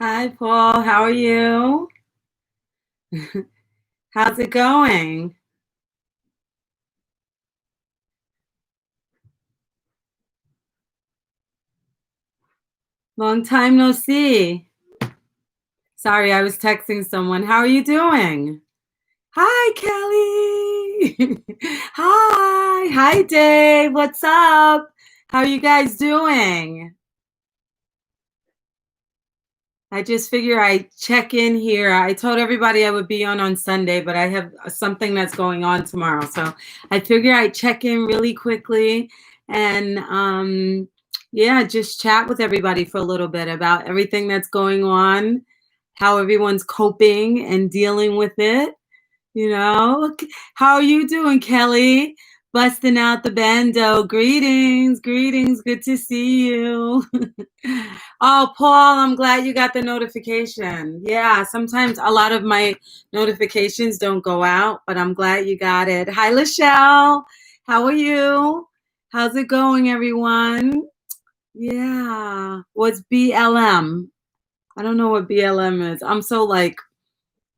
Hi, Paul. How are you? How's it going? Long time no see. Sorry, I was texting someone. How are you doing? Hi, Kelly. Hi. Hi, Dave. What's up? How are you guys doing? I just figure I check in here. I told everybody I would be on Sunday, but I have something that's going on tomorrow. So I figure I check in really quickly and yeah, just chat with everybody for a little bit about everything that's going on, how everyone's coping and dealing with it. How are you doing, Kelly? Busting out the bando. Greetings, greetings. Good to see you. Oh, Paul, I'm glad you got the notification. Yeah, sometimes a lot of my notifications don't go out, but I'm glad you got it. Hi, Lachelle. How are you? How's it going, everyone? Yeah. What's BLM? I don't know what BLM is. I'm so like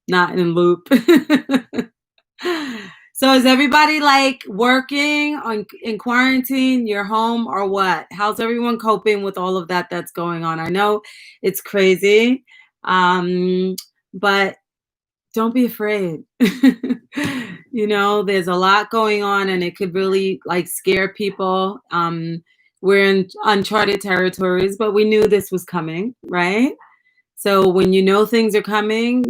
not in loop. So is everybody like working on in quarantine, you're home or what? How's everyone coping with all of that that's going on? I know it's crazy. Um, but don't be afraid. There's a lot going on and it could really like scare people. We're in uncharted territories, but we knew this was coming, right? So when you know things are coming,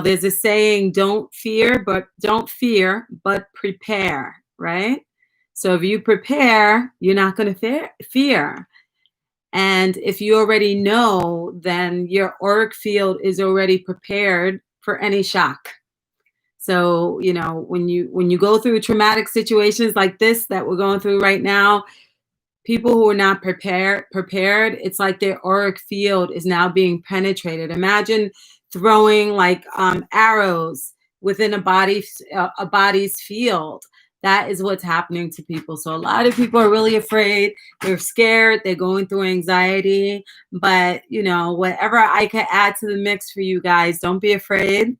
there's a saying, don't fear, but prepare, right? So if you prepare, you're not going to fear. And if you already know, then your auric field is already prepared for any shock. So, when you go through traumatic situations like this that we're going through right now, people who are not prepared, it's like their auric field is now being penetrated. Imagine throwing like arrows within a body's field. That is what's happening to people. So a lot of people are really afraid. They're scared. They're going through anxiety. But whatever I could add to the mix for you guys, don't be afraid.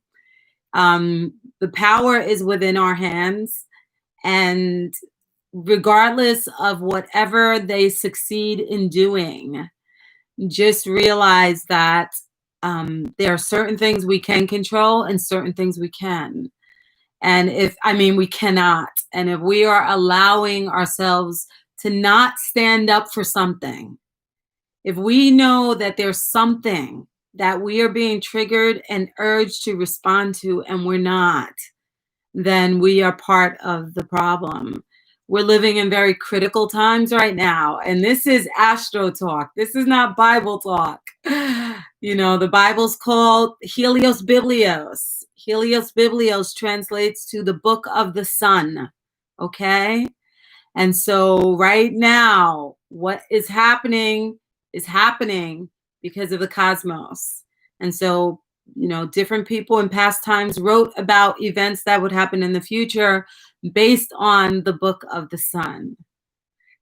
The power is within our hands, and regardless of whatever they succeed in doing, just realize that there are certain things we can control and certain things we can. And we cannot. And if we are allowing ourselves to not stand up for something, if we know that there's something that we are being triggered and urged to respond to and we're not, then we are part of the problem. We're living in very critical times right now. And this is Astro talk. This is not Bible talk. The Bible's called Helios Biblios. Helios Biblios translates to the book of the sun. Okay? And so right now, what is happening because of the cosmos. And so different people in past times wrote about events that would happen in the future based on the book of the sun.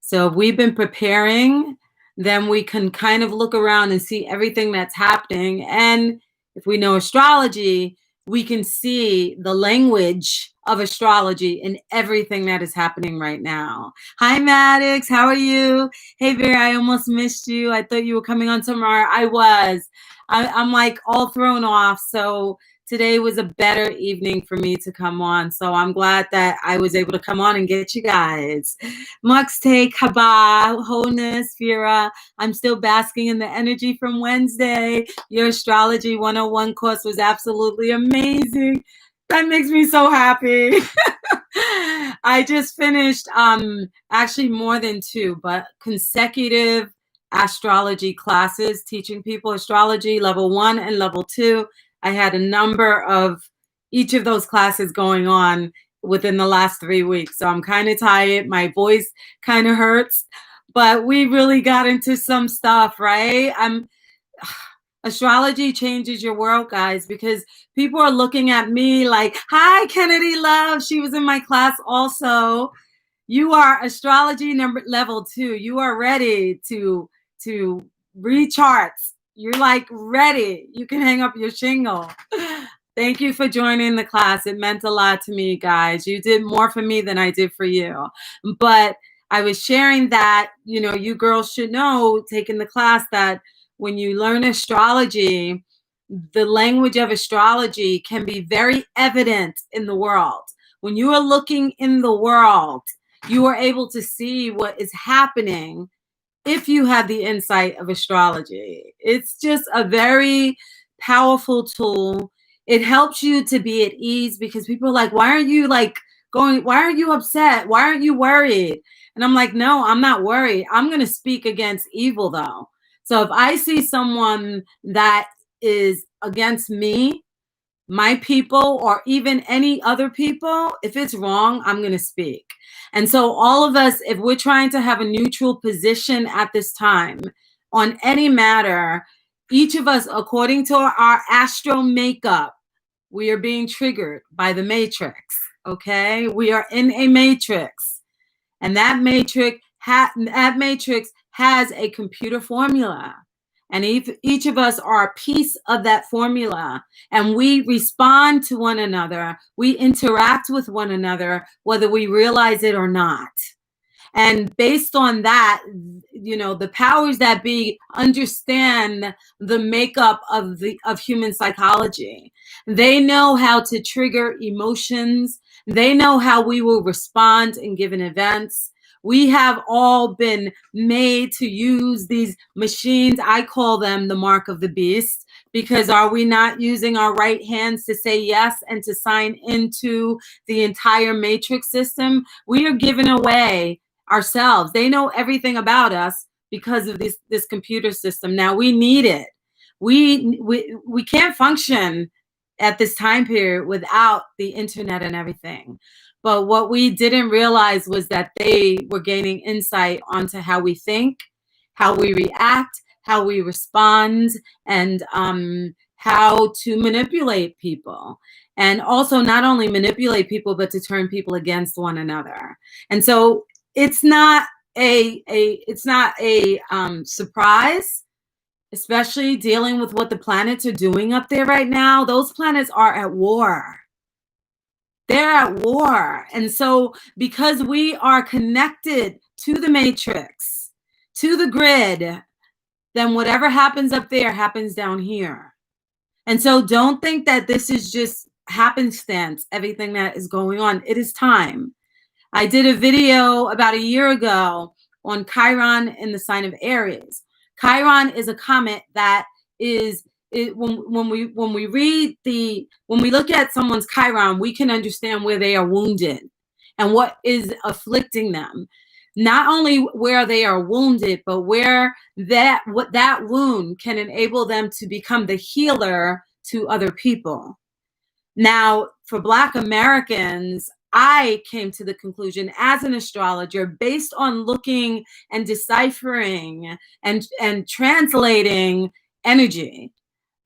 So if we've been preparing, then we can kind of look around and see everything that's happening. And if we know astrology, we can see the language of astrology in everything that is happening right now. Hi, Maddox. How are you? Hey, Vera, I almost missed you. I thought you were coming on tomorrow. I was. I'm like all thrown off. So today was a better evening for me to come on. So I'm glad that I was able to come on and get you guys. Mux take Haba, wholeness, Vera. I'm still basking in the energy from Wednesday. Your Astrology 101 course was absolutely amazing. That makes me so happy. I just finished actually more than two, but consecutive astrology classes, teaching people astrology level 1 and level 2. I had a number of each of those classes going on within the last 3 weeks. So I'm kind of tired. My voice kind of hurts, but we really got into some stuff, right? Astrology changes your world, guys, because people are looking at me like, hi, Kennedy Love. She was in my class also. You are astrology level 2. You are ready to read charts You're like ready. You can hang up your shingle. Thank you for joining the class. It meant a lot to me, guys. You did more for me than I did for you. But I was sharing that, you know, you girls should know, taking the class, that when you learn astrology, the language of astrology can be very evident in the world. When you are looking in the world, you are able to see what is happening if you have the insight of astrology. It's just a very powerful tool. It helps you to be at ease, because people are like, why aren't you like going, why aren't you upset? Why aren't you worried? And I'm like, no, I'm not worried. I'm going to speak against evil though. So if I see someone that is against me, my people, or even any other people, if it's wrong, I'm going to speak. And so all of us, if we're trying to have a neutral position at this time on any matter, each of us, according to our astro makeup, we are being triggered by the matrix. Okay, we are in a matrix, and that matrix has a computer formula. And each of us are a piece of that formula, and we respond to one another. We interact with one another, whether we realize it or not. And based on that, you know, the powers that be understand the makeup of human psychology. They know how to trigger emotions. They know how we will respond in given events. We have all been made to use these machines. I call them the mark of the beast, because are we not using our right hands to say yes and to sign into the entire matrix system? We are giving away ourselves. They know everything about us because of this computer system. Now we need it. We can't function at this time period without the internet and everything. But what we didn't realize was that they were gaining insight onto how we think, how we react, how we respond, and how to manipulate people. And also not only manipulate people, but to turn people against one another. And so it's not a surprise, especially dealing with what the planets are doing up there right now. Those planets are at war. They're at war. And so because we are connected to the matrix, to the grid, then whatever happens up there happens down here. And so don't think that this is just happenstance, everything that is going on. It is time. I did a video about a year ago on Chiron in the sign of Aries. Chiron is a comet that is, when we look at someone's Chiron, we can understand where they are wounded and what is afflicting them. Not only where they are wounded, but where that wound can enable them to become the healer to other people. Now, for Black Americans, I came to the conclusion as an astrologer, based on looking and deciphering and translating energy,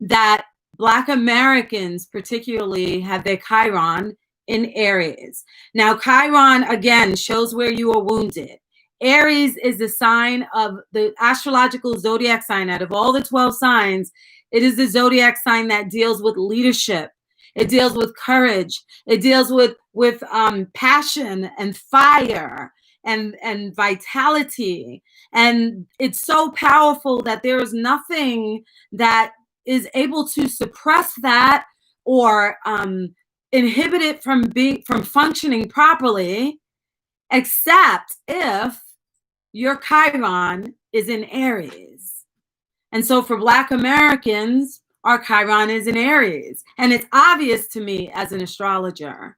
that Black Americans particularly have their Chiron in Aries. Now, Chiron, again, shows where you are wounded. Aries is the sign of the astrological zodiac sign. Out of all the 12 signs, it is the zodiac sign that deals with leadership. It deals with courage. It deals with passion and fire and vitality. And it's so powerful that there is nothing that is able to suppress that or inhibit it from functioning properly, except if your Chiron is in Aries. And so for Black Americans, our Chiron is in Aries. And it's obvious to me as an astrologer.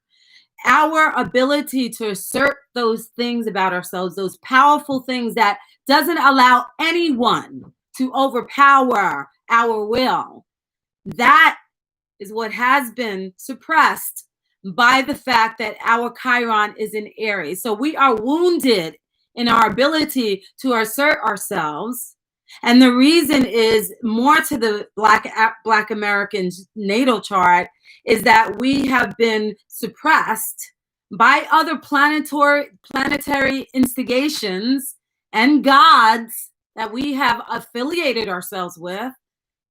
Our ability to assert those things about ourselves, those powerful things that doesn't allow anyone to overpower our will, that is what has been suppressed by the fact that our Chiron is in Aries. So we are wounded in our ability to assert ourselves. And the reason is more to the Black Americans' natal chart is that we have been suppressed by other planetary instigations and gods that we have affiliated ourselves with,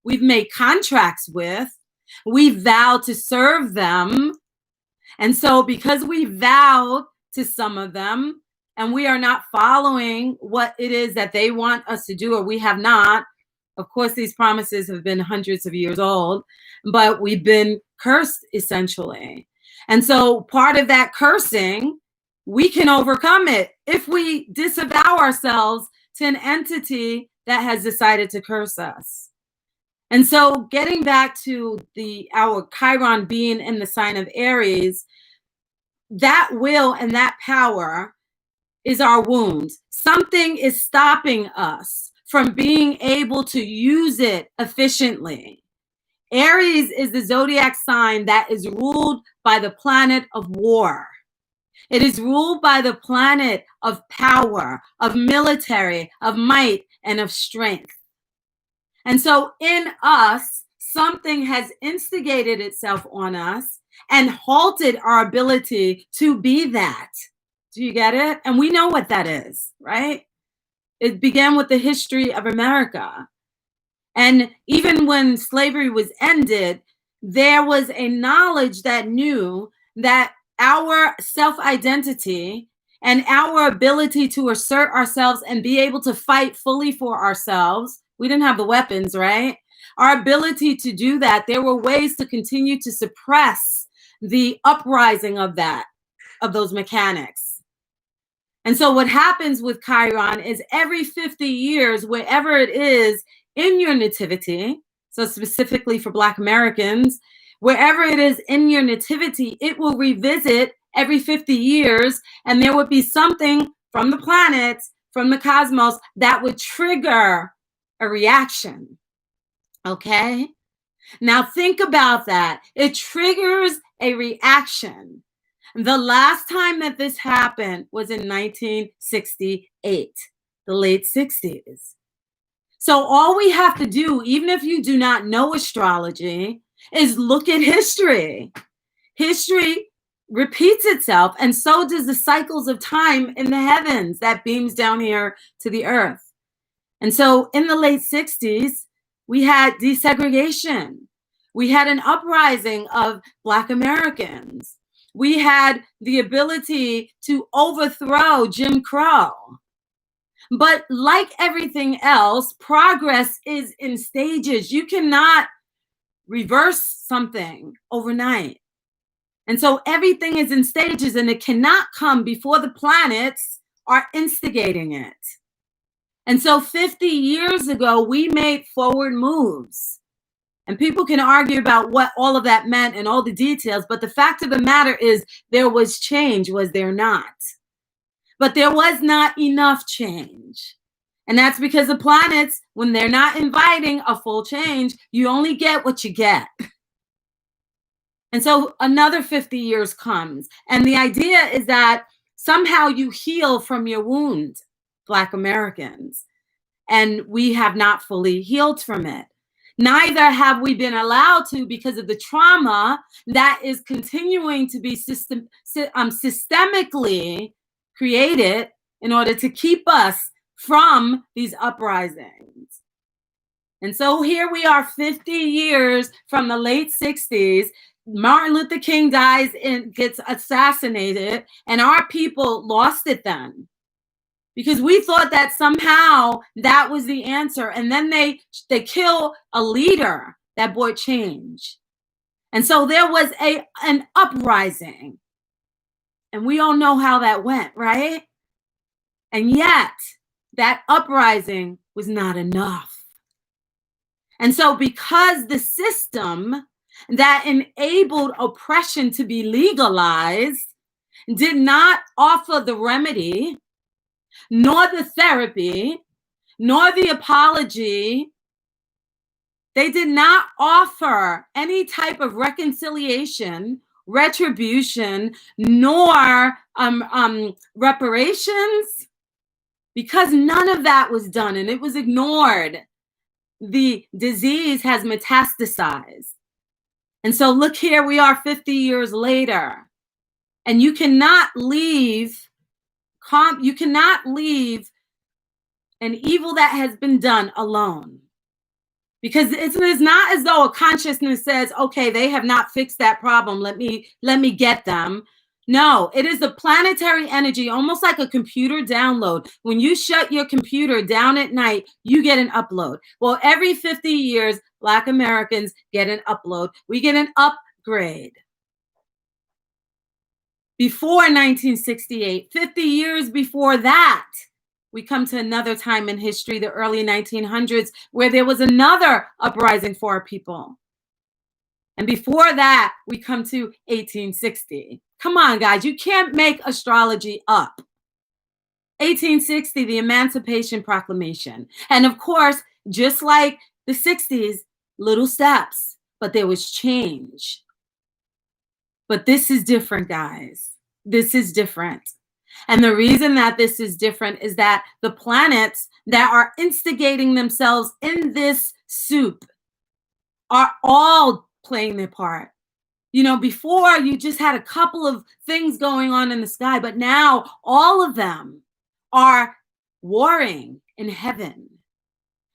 we've made contracts with, we vow to serve them. And so because we vow to some of them and we are not following what it is that they want us to do, or we have not, of course, these promises have been hundreds of years old, but we've been cursed essentially. And so part of that cursing, we can overcome it if we disavow ourselves to an entity that has decided to curse us. And so getting back to our Chiron being in the sign of Aries, that will and that power is our wound. Something is stopping us from being able to use it efficiently. Aries is the zodiac sign that is ruled by the planet of war. It is ruled by the planet of power, of military, of might, and of strength. And so in us, something has instigated itself on us and halted our ability to be that. Do you get it? And we know what that is, right? It began with the history of America. And even when slavery was ended, there was a knowledge that knew that our self-identity and our ability to assert ourselves and be able to fight fully for ourselves, we didn't have the weapons, right? Our ability to do that, there were ways to continue to suppress the uprising of those mechanics. And so what happens with Chiron is every 50 years, wherever it is in your nativity, so specifically for Black Americans, wherever it is in your nativity, it will revisit every 50 years, and there would be something from the planets, from the cosmos, that would trigger a reaction. Okay? Now think about that. It triggers a reaction. The last time that this happened was in 1968, the late 60s. So all we have to do, even if you do not know astrology, is look at history. History repeats itself, and so does the cycles of time in the heavens that beams down here to the earth. And so in the late 60s, we had desegregation. We had an uprising of Black Americans. We had the ability to overthrow Jim Crow. But like everything else, progress is in stages. You cannot reverse something overnight. And so everything is in stages, and it cannot come before the planets are instigating it. And so 50 years ago, we made forward moves. And people can argue about what all of that meant and all the details, but the fact of the matter is there was change, was there not? But there was not enough change. And that's because the planets, when they're not inviting a full change, you only get what you get. And so another 50 years comes. And the idea is that somehow you heal from your wound, Black Americans. And we have not fully healed from it. Neither have we been allowed to, because of the trauma that is continuing to be systemically created in order to keep us from these uprisings. And so here we are 50 years from the late 60s. Martin Luther King dies and gets assassinated, and our people lost it then. Because we thought that somehow that was the answer. And then they kill a leader that brought change. And so there was an uprising. And we all know how that went, right? And yet, that uprising was not enough. And so because the system that enabled oppression to be legalized did not offer the remedy, nor the therapy, nor the apology, they did not offer any type of reconciliation, retribution, nor reparations, because none of that was done and it was ignored. The disease has metastasized. And so look here, we are 50 years later, and you cannot leave an evil that has been done alone. Because it's not as though a consciousness says, okay, they have not fixed that problem. Let me get them. No, it is the planetary energy, almost like a computer download. When you shut your computer down at night, you get an upload. Well, every 50 years, Black Americans get an upload. We get an upgrade. Before 1968, 50 years before that, we come to another time in history, the early 1900s, where there was another uprising for our people. And before that, we come to 1860. Come on, guys, you can't make astrology up. 1860, the Emancipation Proclamation. And of course, just like the 60s, little steps, but there was change. But this is different, guys. This is different. And the reason that this is different is that the planets that are instigating themselves in this soup are all playing their part. You know, before you just had a couple of things going on in the sky, but now all of them are warring in heaven.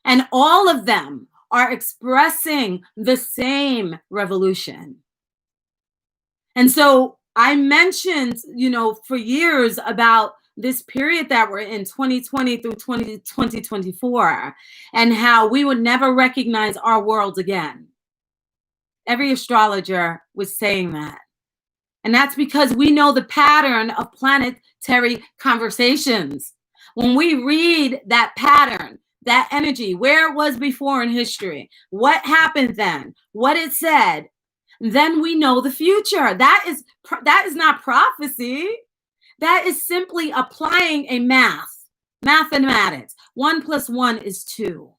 And all of them are expressing the same revolution. And so I mentioned, you know, for years about this period that we're in, 2020 through 2024, and how we would never recognize our world again. Every astrologer was saying that. And that's because we know the pattern of planetary conversations. When we read that pattern, that energy, where it was before in history, what happened then, what it said, then we know the future. That is not prophecy. That is simply applying a mathematics. 1 + 1 is 2.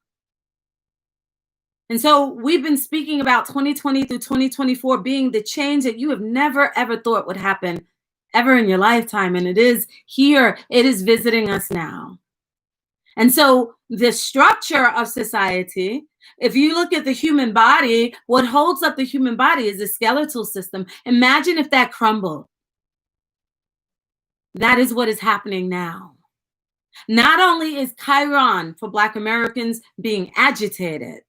And so we've been speaking about 2020 through 2024 being the change that you have never, ever thought would happen ever in your lifetime. And it is here. It is visiting us now. And so the structure of society, if you look at the human body, what holds up the human body is the skeletal system. Imagine if that crumbled. That is what is happening now. Not only is Chiron for Black Americans being agitated,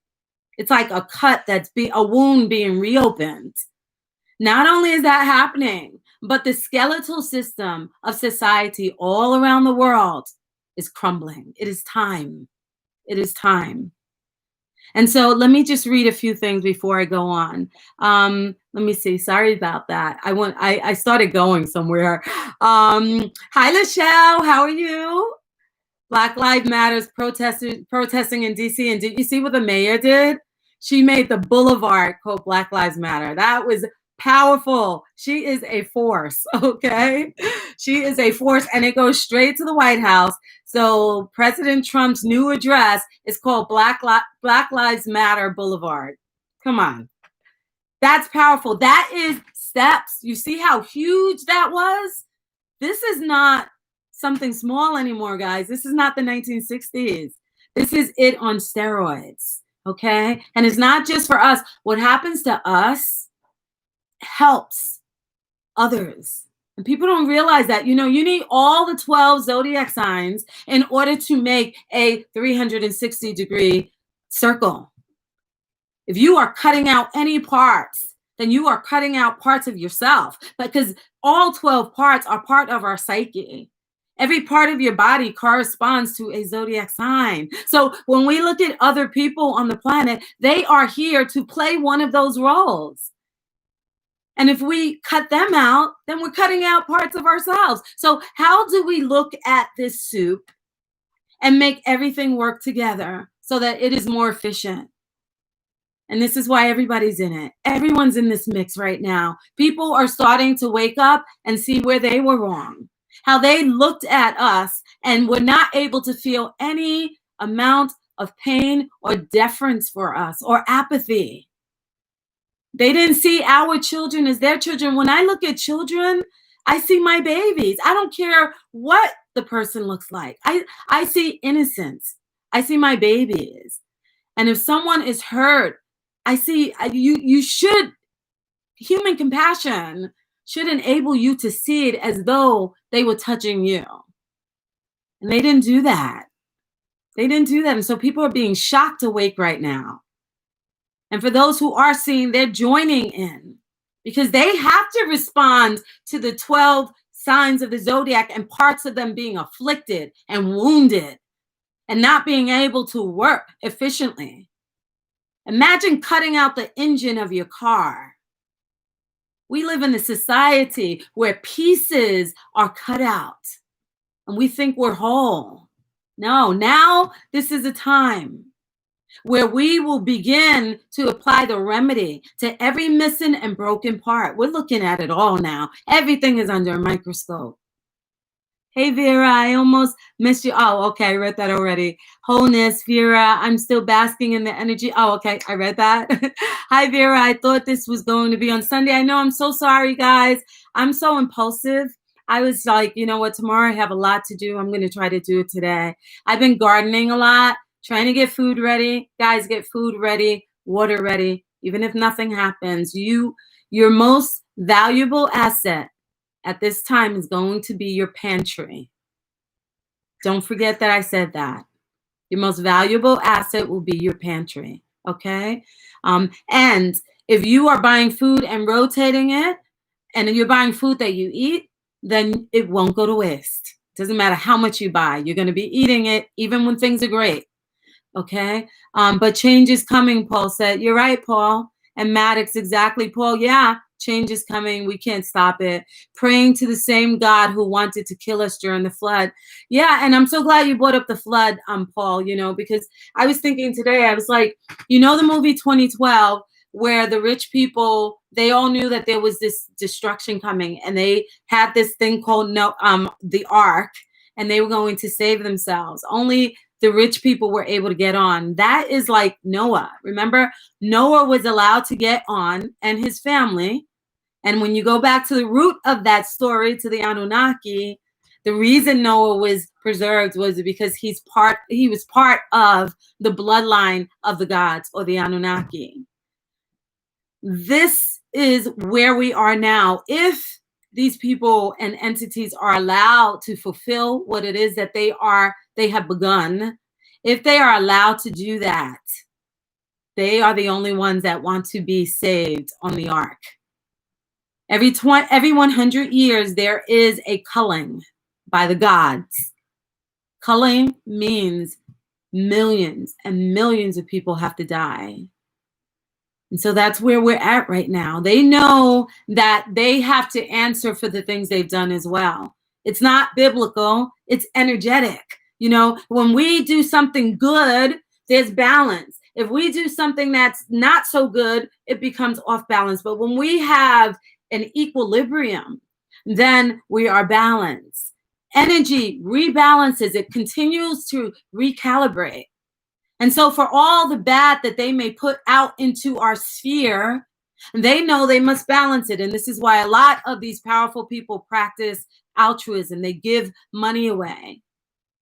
it's like a cut a wound being reopened. Not only is that happening, but the skeletal system of society all around the world is crumbling. It is time. It is time. And so let me just read a few things before I go on. Let me see. Sorry about that. I started going somewhere. Hi, Lachelle. How are you? Black Lives Matters protesting in DC. And did you see what the mayor did? She made the boulevard quote Black Lives Matter. That was powerful. She is a force, okay? She is a force, and it goes straight to the White House. So President Trump's new address is called Black Lives Matter Boulevard. Come on. That's powerful. That is steps. You see how huge that was? This is not something small anymore, guys. This is not the 1960s. This is it on steroids, okay? And it's not just for us. What happens to us helps others. And people don't realize that. You know, you need all the 12 zodiac signs in order to make a 360-degree circle. If you are cutting out any parts, then you are cutting out parts of yourself, because all 12 parts are part of our psyche. Every part of your body corresponds to a zodiac sign. So when we look at other people on the planet, they are here to play one of those roles. And if we cut them out, then we're cutting out parts of ourselves. So how do we look at this soup and make everything work together so that it is more efficient? And this is why everybody's in it. Everyone's in this mix right now. People are starting to wake up and see where they were wrong, how they looked at us and were not able to feel any amount of pain or deference for us or apathy. They didn't see our children as their children. When I look at children, I see my babies. I don't care what the person looks like. I see innocence. I see my babies. And if someone is hurt, I see you should, human compassion should enable you to see it as though they were touching you. And they didn't do that. They didn't do that. And so people are being shocked awake right now. And for those who are seeing, they're joining in because they have to respond to the 12 signs of the zodiac and parts of them being afflicted and wounded and not being able to work efficiently. Imagine cutting out the engine of your car. We live in a society where pieces are cut out and we think we're whole. No, now this is a time where we will begin to apply the remedy to every missing and broken part. We're looking at it all now. Everything is under a microscope. Hey, Vera, I almost missed you. Oh, okay, I read that already. Wholeness, Vera, I'm still basking in the energy. Oh, okay, I read that. Hi, Vera, I thought this was going to be on Sunday. I know, I'm so sorry, guys. I'm so impulsive. I was like, you know what, tomorrow I have a lot to do. I'm going to try to do it today. I've been gardening a lot, trying to get food ready. Guys, get food ready, water ready. Even if nothing happens, your most valuable asset at this time is going to be your pantry. Don't forget that I said that. Your most valuable asset will be your pantry, okay? And if you are buying food and rotating it, and you're buying food that you eat, then it won't go to waste. Doesn't matter how much you buy. You're going to be eating it even when things are great, okay? But change is coming, Paul said. You're right, Paul. And Maddox, exactly, Paul. Yeah, change is coming. We can't stop it. Praying to the same God who wanted to kill us during the flood. Yeah, and I'm so glad you brought up the flood, Paul, because I was thinking today, I was like, the movie 2012, where the rich people, they all knew that there was this destruction coming, and they had this thing called the ark, and they were going to save themselves. Only the rich people were able to get on. That is like Noah. Remember, Noah was allowed to get on, and his family. And when you go back to the root of that story, to the Anunnaki, the reason Noah was preserved was because he was part of the bloodline of the gods, or the Anunnaki. This is where we are now. If these people and entities are allowed to fulfill what it is that they have begun, if they are allowed to do that, they are the only ones that want to be saved on the ark. Every 100 years, there is a culling by the gods. Culling means millions and millions of people have to die. And so that's where we're at right now. They know that they have to answer for the things they've done as well. It's not biblical, it's energetic. When we do something good, there's balance. If we do something that's not so good, it becomes off balance. But when we have an equilibrium, then we are balanced. Energy rebalances, it continues to recalibrate. And so for all the bad that they may put out into our sphere, they know they must balance it. And this is why a lot of these powerful people practice altruism. They give money away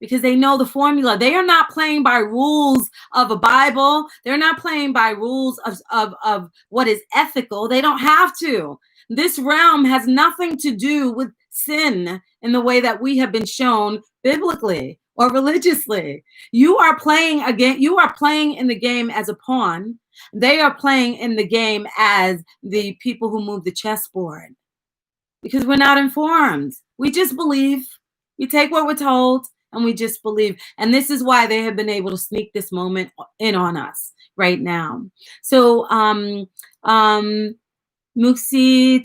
because they know the formula. They are not playing by rules of a Bible. They're not playing by rules of what is ethical. They don't have to. This realm has nothing to do with sin in the way that we have been shown biblically or religiously. You are playing again. You are playing in the game as a pawn. They are playing in the game as the people who move the chessboard, because we're not informed. We just believe. We take what we're told and we just believe. And this is why they have been able to sneak this moment in on us right now. So Muxi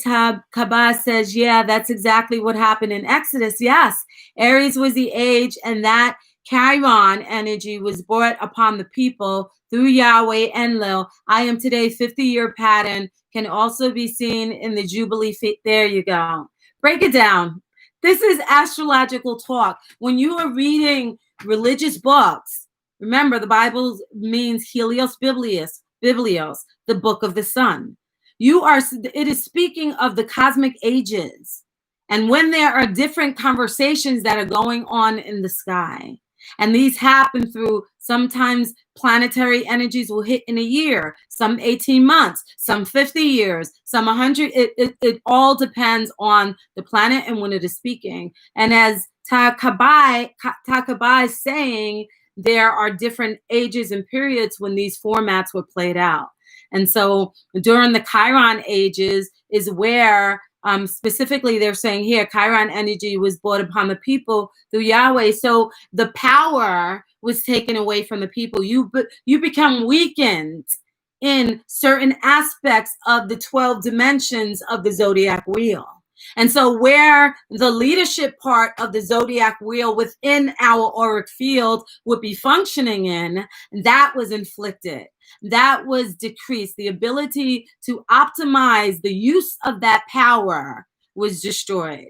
Kaba says, yeah, that's exactly what happened in Exodus. Yes, Aries was the age, and that Chiron energy was brought upon the people through Yahweh Enlil. I am today 50-year pattern can also be seen in the Jubilee feet. There you go. Break it down. This is astrological talk. When you are reading religious books, remember the Bible means Helios Biblios, the book of the sun. It is speaking of the cosmic ages, and when there are different conversations that are going on in the sky, and these happen through, sometimes planetary energies will hit in a year, some 18 months, some 50 years, some 100. It all depends on the planet and when it is speaking. And as Takabai is saying, there are different ages and periods when these formats were played out. And so during the Chiron ages is where specifically they're saying here, Chiron energy was brought upon the people through Yahweh. So the power was taken away from the people. You become weakened in certain aspects of the 12 dimensions of the zodiac wheel. And so where the leadership part of the zodiac wheel within our auric field would be functioning in, that was inflicted. That was decreased. The ability to optimize the use of that power was destroyed.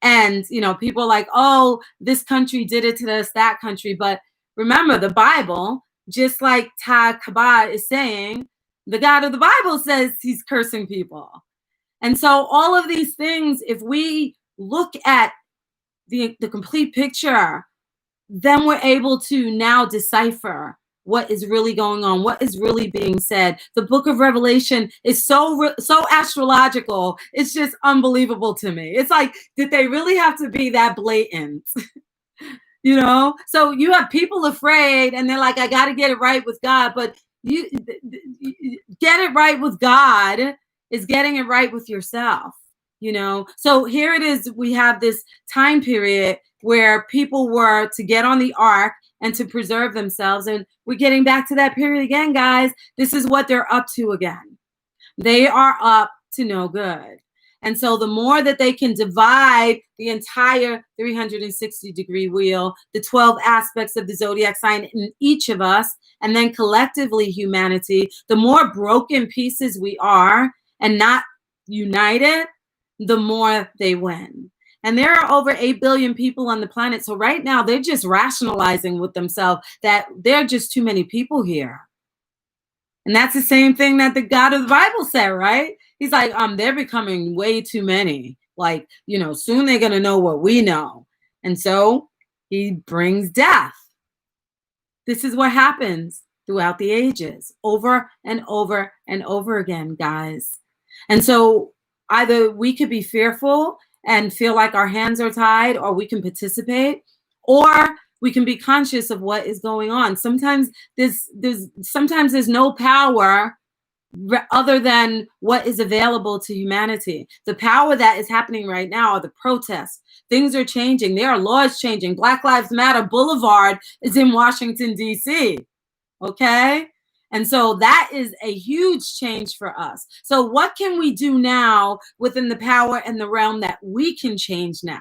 And, you know, people are like, oh, this country did it to us, that country. But remember, the Bible, just like Ta Kabad is saying, the God of the Bible says he's cursing people. And so all of these things, if we look at the complete picture, then we're able to now decipher what is really going on, what is really being said. The book of Revelation is so astrological. It's just unbelievable to me. It's like, did they really have to be that blatant? You know? So you have people afraid and they're like, I got to get it right with God. But you get it right with God is getting it right with yourself, you know? So here it is. We have this time period where people were to get on the ark and to preserve themselves. And we're getting back to that period again, guys. This is what they're up to again. They are up to no good. And so the more that they can divide the entire 360-degree wheel, the 12 aspects of the zodiac sign in each of us, and then collectively humanity, the more broken pieces we are and not united, the more they win. And there are over 8 billion people on the planet. So right now, they're just rationalizing with themselves that there are just too many people here. And that's the same thing that the God of the Bible said, right? He's like, they're becoming way too many. Like, you know, soon they're going to know what we know. And so he brings death. This is what happens throughout the ages, over and over and over again, guys. And so either we could be fearful and feel like our hands are tied, or we can participate, or we can be conscious of what is going on. Sometimes there's no power other than what is available to humanity. The power that is happening right now are the protests. Things are changing. There are laws changing. Black Lives Matter Boulevard is in Washington, D.C. Okay? And so that is a huge change for us. So what can we do now within the power and the realm that we can change now?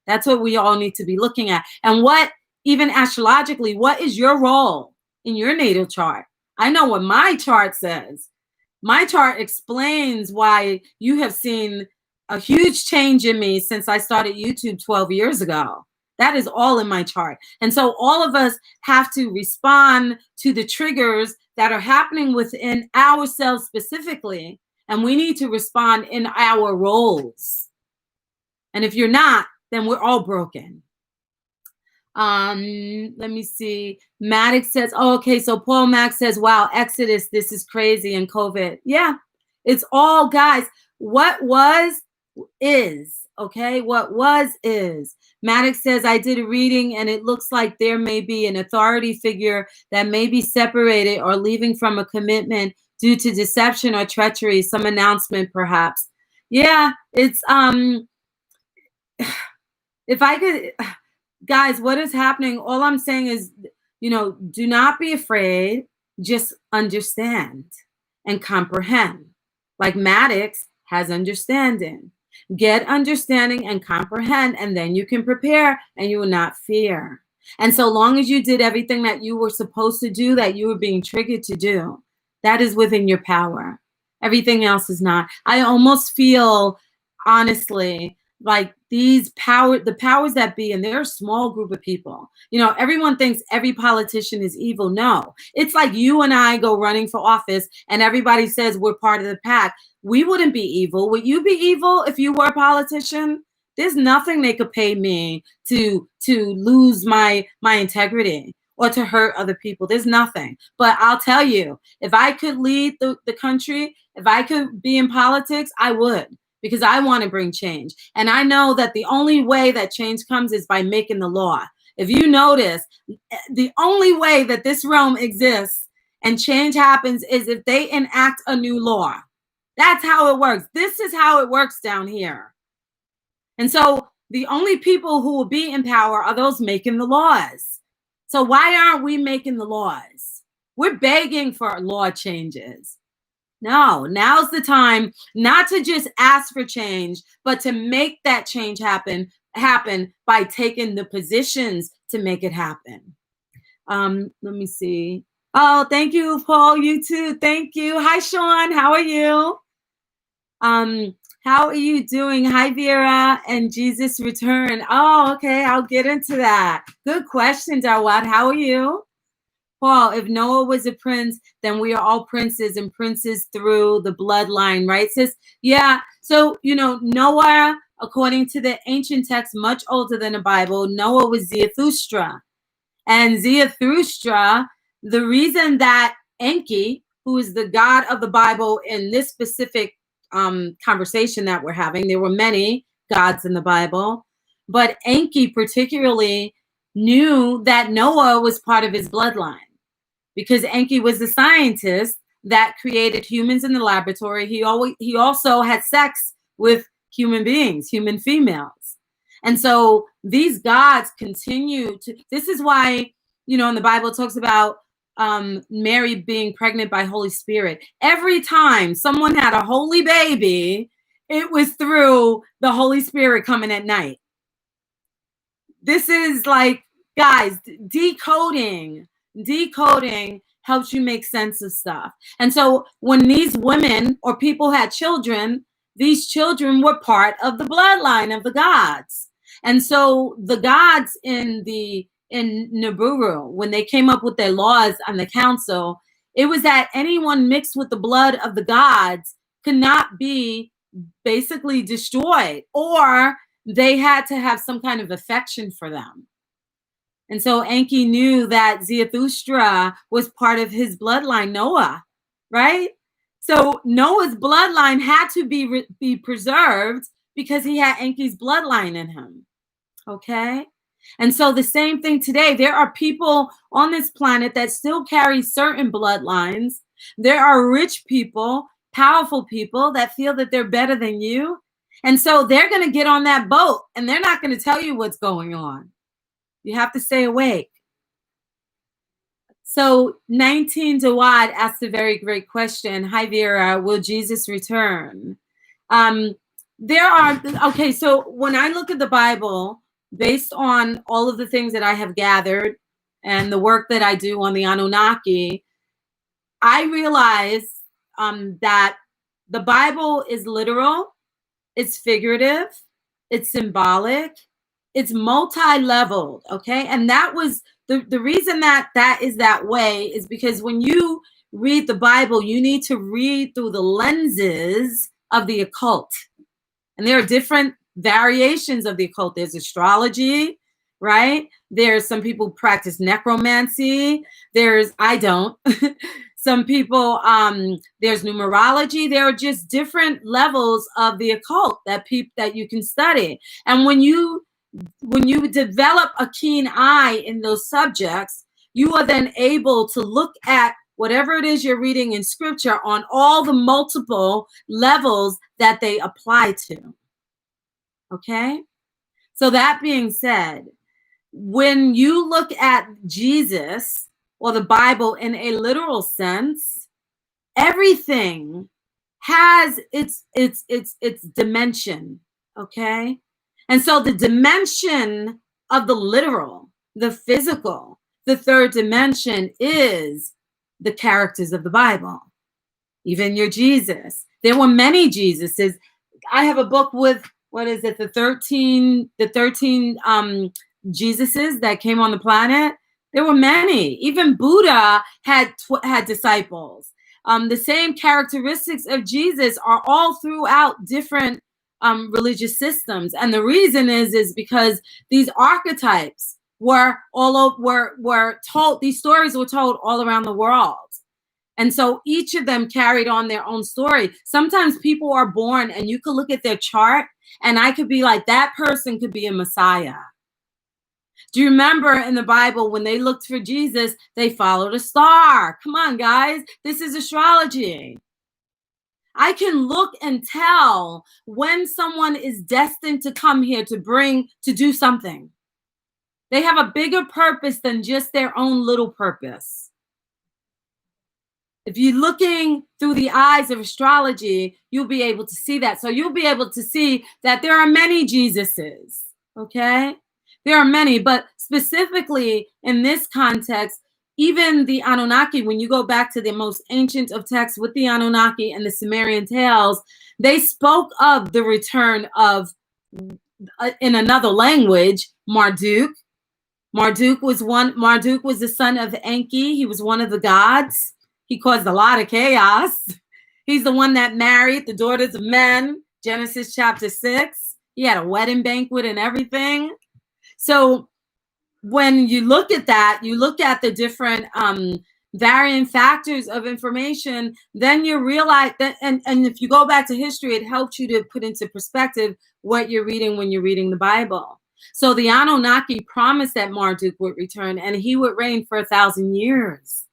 That's what we all need to be looking at. And what, even astrologically, what is your role in your natal chart? I know what my chart says. My chart explains why you have seen a huge change in me since I started YouTube 12 years ago. That is all in my chart. And so all of us have to respond to the triggers that are happening within ourselves specifically. And we need to respond in our roles. And if you're not, then we're all broken. Let me see. Maddox says, oh, okay. So Paul Max says, wow, Exodus, this is crazy. And COVID. Yeah, it's all, guys. What was is. Okay, what was is. Maddox says, I did a reading and it looks like there may be an authority figure that may be separated or leaving from a commitment due to deception or treachery, some announcement perhaps. Yeah, it's, if I could, guys, what is happening? All I'm saying is, you know, do not be afraid, just understand and comprehend. Like Maddox has understanding. Get understanding and comprehend, and then you can prepare and you will not fear. And so long as you did everything that you were supposed to do, that you were being triggered to do, that is within your power. Everything else is not. I almost feel, honestly, like the powers that be, and they're a small group of people. You know, everyone thinks every politician is evil. No, it's like you and I go running for office and everybody says we're part of the pack. We wouldn't be evil. Would you be evil if you were a politician? There's nothing they could pay me to lose my integrity or to hurt other people. There's nothing. But I'll tell you, if I could lead the country, if I could be in politics, I would. Because I want to bring change. And I know that the only way that change comes is by making the law. If you notice, the only way that this realm exists And change happens is if they enact a new law. That's how it works. This is how it works down here. And so the only people who will be in power are those making the laws. So why aren't we making the laws? We're begging for law changes. No, now's the time not to just ask for change, but to make that change happen by taking the positions to make it happen. Let me see. Oh, thank you, Paul. You too. Thank you. Hi, Sean. How are you? How are you doing? Hi, Vera and Jesus Return. Oh, okay. I'll get into that. Good question, Darwad. How are you? Paul, if Noah was a prince, then we are all princes and princes through the bloodline, right, sis? Yeah. So, Noah, according to the ancient text, much older than the Bible, Noah was Zarathustra. And Zarathustra, the reason that Enki, who is the god of the Bible in this specific conversation that we're having, there were many gods in the Bible, but Enki particularly knew that Noah was part of his bloodline because Enki was the scientist that created humans in the laboratory. He also had sex with human beings, human females. And so these gods continue to, this is why, in the Bible it talks about Mary being pregnant by Holy Spirit. Every time someone had a holy baby, it was through the Holy Spirit coming at night. This is like, guys, decoding helps you make sense of stuff. And so when these women or people had children, these children were part of the bloodline of the gods. And so the gods in Nibiru, when they came up with their laws on the council, it was that anyone mixed with the blood of the gods could not be basically destroyed, or they had to have some kind of affection for them. And so Enki knew that Zarathustra was part of his bloodline, Noah, right? So Noah's bloodline had to be preserved because he had Enki's bloodline in him. Okay? And so the same thing today. There are people on this planet that still carry certain bloodlines. There are rich people, powerful people that feel that they're better than you. And so they're going to get on that boat and they're not going to tell you what's going on. You have to stay awake. So 19 Dawad asked a very great question. Hi, Vera. Will Jesus return? Okay, so when I look at the Bible, based on all of the things that I have gathered and the work that I do on the Anunnaki, I realize that the Bible is literal, it's figurative, it's symbolic, it's multi-leveled, okay? And that was the reason that is that way is because when you read the Bible, you need to read through the lenses of the occult. And there are different variations of the occult. There's astrology, right? There's some people practice necromancy. I don't. Some people, there's numerology. There are just different levels of the occult that you can study. And when you develop a keen eye in those subjects, you are then able to look at whatever it is you're reading in scripture on all the multiple levels that they apply to. Okay? So that being said, when you look at Jesus or the Bible in a literal sense, everything has its dimension, okay? And so the dimension of the literal, the physical, the third dimension is the characters of the Bible. Even your Jesus. There were many Jesuses. I have a book with, what is it, the 13 Jesuses that came on the planet. There were many. Even Buddha had disciples. The same characteristics of Jesus are all throughout different religious systems, and the reason is because these archetypes were told. These stories were told all around the world, and so each of them carried on their own story. Sometimes people are born, and you could look at their chart, and I could be like, that person could be a Messiah. Do you remember in the Bible when they looked for Jesus, they followed a star? Come on, guys. This is astrology. I can look and tell when someone is destined to come here to do something. They have a bigger purpose than just their own little purpose. If you're looking through the eyes of astrology, you'll be able to see that. So you'll be able to see that there are many Jesuses, okay? There are many, but specifically in this context, even the Anunnaki, when you go back to the most ancient of texts with the Anunnaki and the Sumerian tales, they spoke of the return of, in another language, Marduk. Marduk was the son of Enki. He was one of the gods. He caused a lot of chaos. He's the one that married the daughters of men, Genesis chapter 6. He had a wedding banquet and everything. So when you look at that, you look at the different varying factors of information, then you realize that, and if you go back to history, it helps you to put into perspective what you're reading when you're reading the Bible. So the Anunnaki promised that Marduk would return and he would reign for 1,000 years.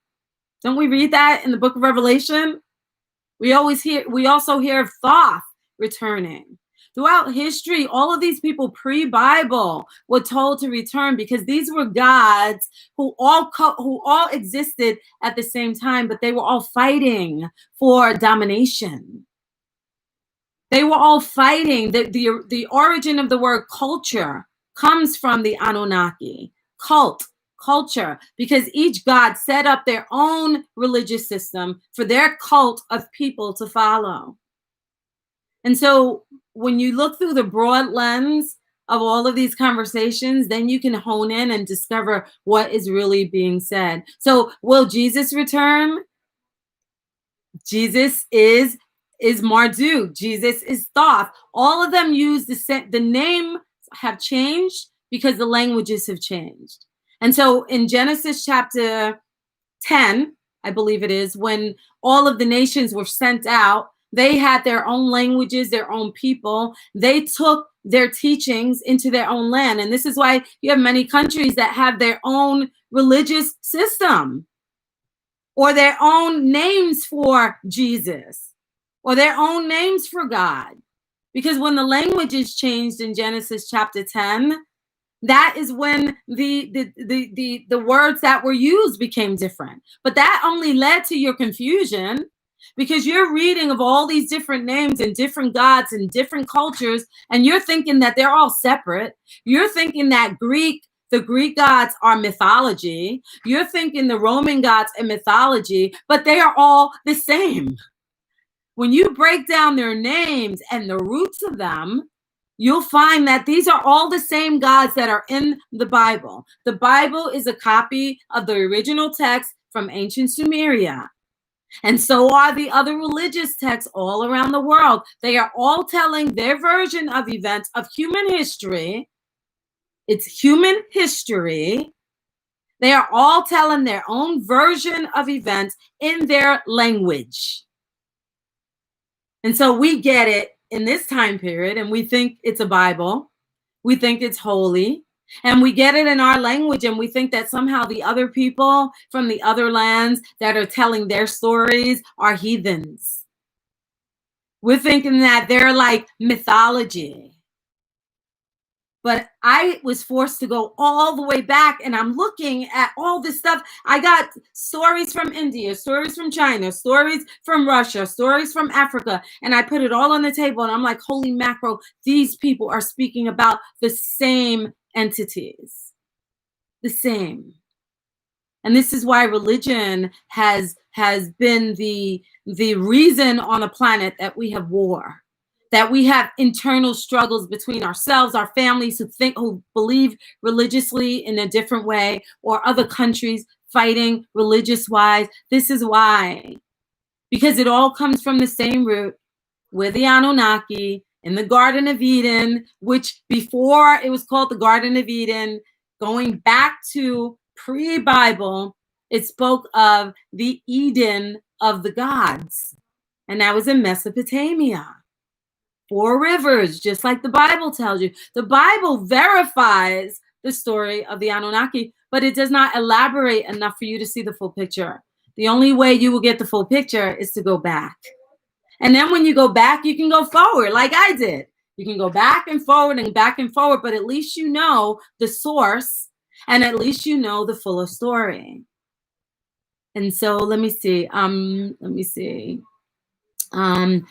Don't we read that in the book of Revelation? We also hear of Thoth returning. Throughout history, all of these people pre-Bible were told to return because these were gods who all existed at the same time, but they were all fighting for domination. They were all fighting. The origin of the word culture comes from the Anunnaki. Culture, because each god set up their own religious system for their cult of people to follow. And so when you look through the broad lens of all of these conversations, then you can hone in and discover what is really being said. So will Jesus return? Jesus is Marduk. Jesus is Thoth. All of them use the name have changed because the languages have changed. And so in Genesis chapter 10, I believe it is, when all of the nations were sent out, they had their own languages, their own people. They took their teachings into their own land. And this is why you have many countries that have their own religious system or their own names for Jesus or their own names for God. Because when the languages changed in Genesis chapter 10, that is when the words that were used became different. But that only led to your confusion because you're reading of all these different names and different gods and different cultures, and you're thinking that they're all separate. You're thinking that the Greek gods are mythology. You're thinking the Roman gods are mythology, but they are all the same. When you break down their names and the roots of them, you'll find that these are all the same gods that are in the Bible. The Bible is a copy of the original text from ancient Sumeria. And so are the other religious texts all around the world. They are all telling their version of events of human history. It's human history. They are all telling their own version of events in their language. And so we get it in this time period, and we think it's a Bible. We think it's holy, and we get it in our language, and we think that somehow the other people from the other lands that are telling their stories are heathens. We're thinking that they're like mythology. But I was forced to go all the way back, and I'm looking at all this stuff. I got stories from India, stories from China, stories from Russia, stories from Africa, and I put it all on the table, and I'm like, holy mackerel, these people are speaking about the same entities, the same. And this is why religion has been the reason on the planet that we have war, that we have internal struggles between ourselves, our families who believe religiously in a different way, or other countries fighting religious-wise. This is why. Because it all comes from the same root. We're the Anunnaki in the Garden of Eden, which before it was called the Garden of Eden, going back to pre-Bible, it spoke of the Eden of the gods. And that was in Mesopotamia. 4 rivers, just like the Bible tells you. The Bible verifies the story of the Anunnaki, but it does not elaborate enough for you to see the full picture. The only way you will get the full picture is to go back. And then when you go back, you can go forward like I did. You can go back and forward, but at least you know the source, and at least you know the fuller story. And so let me see.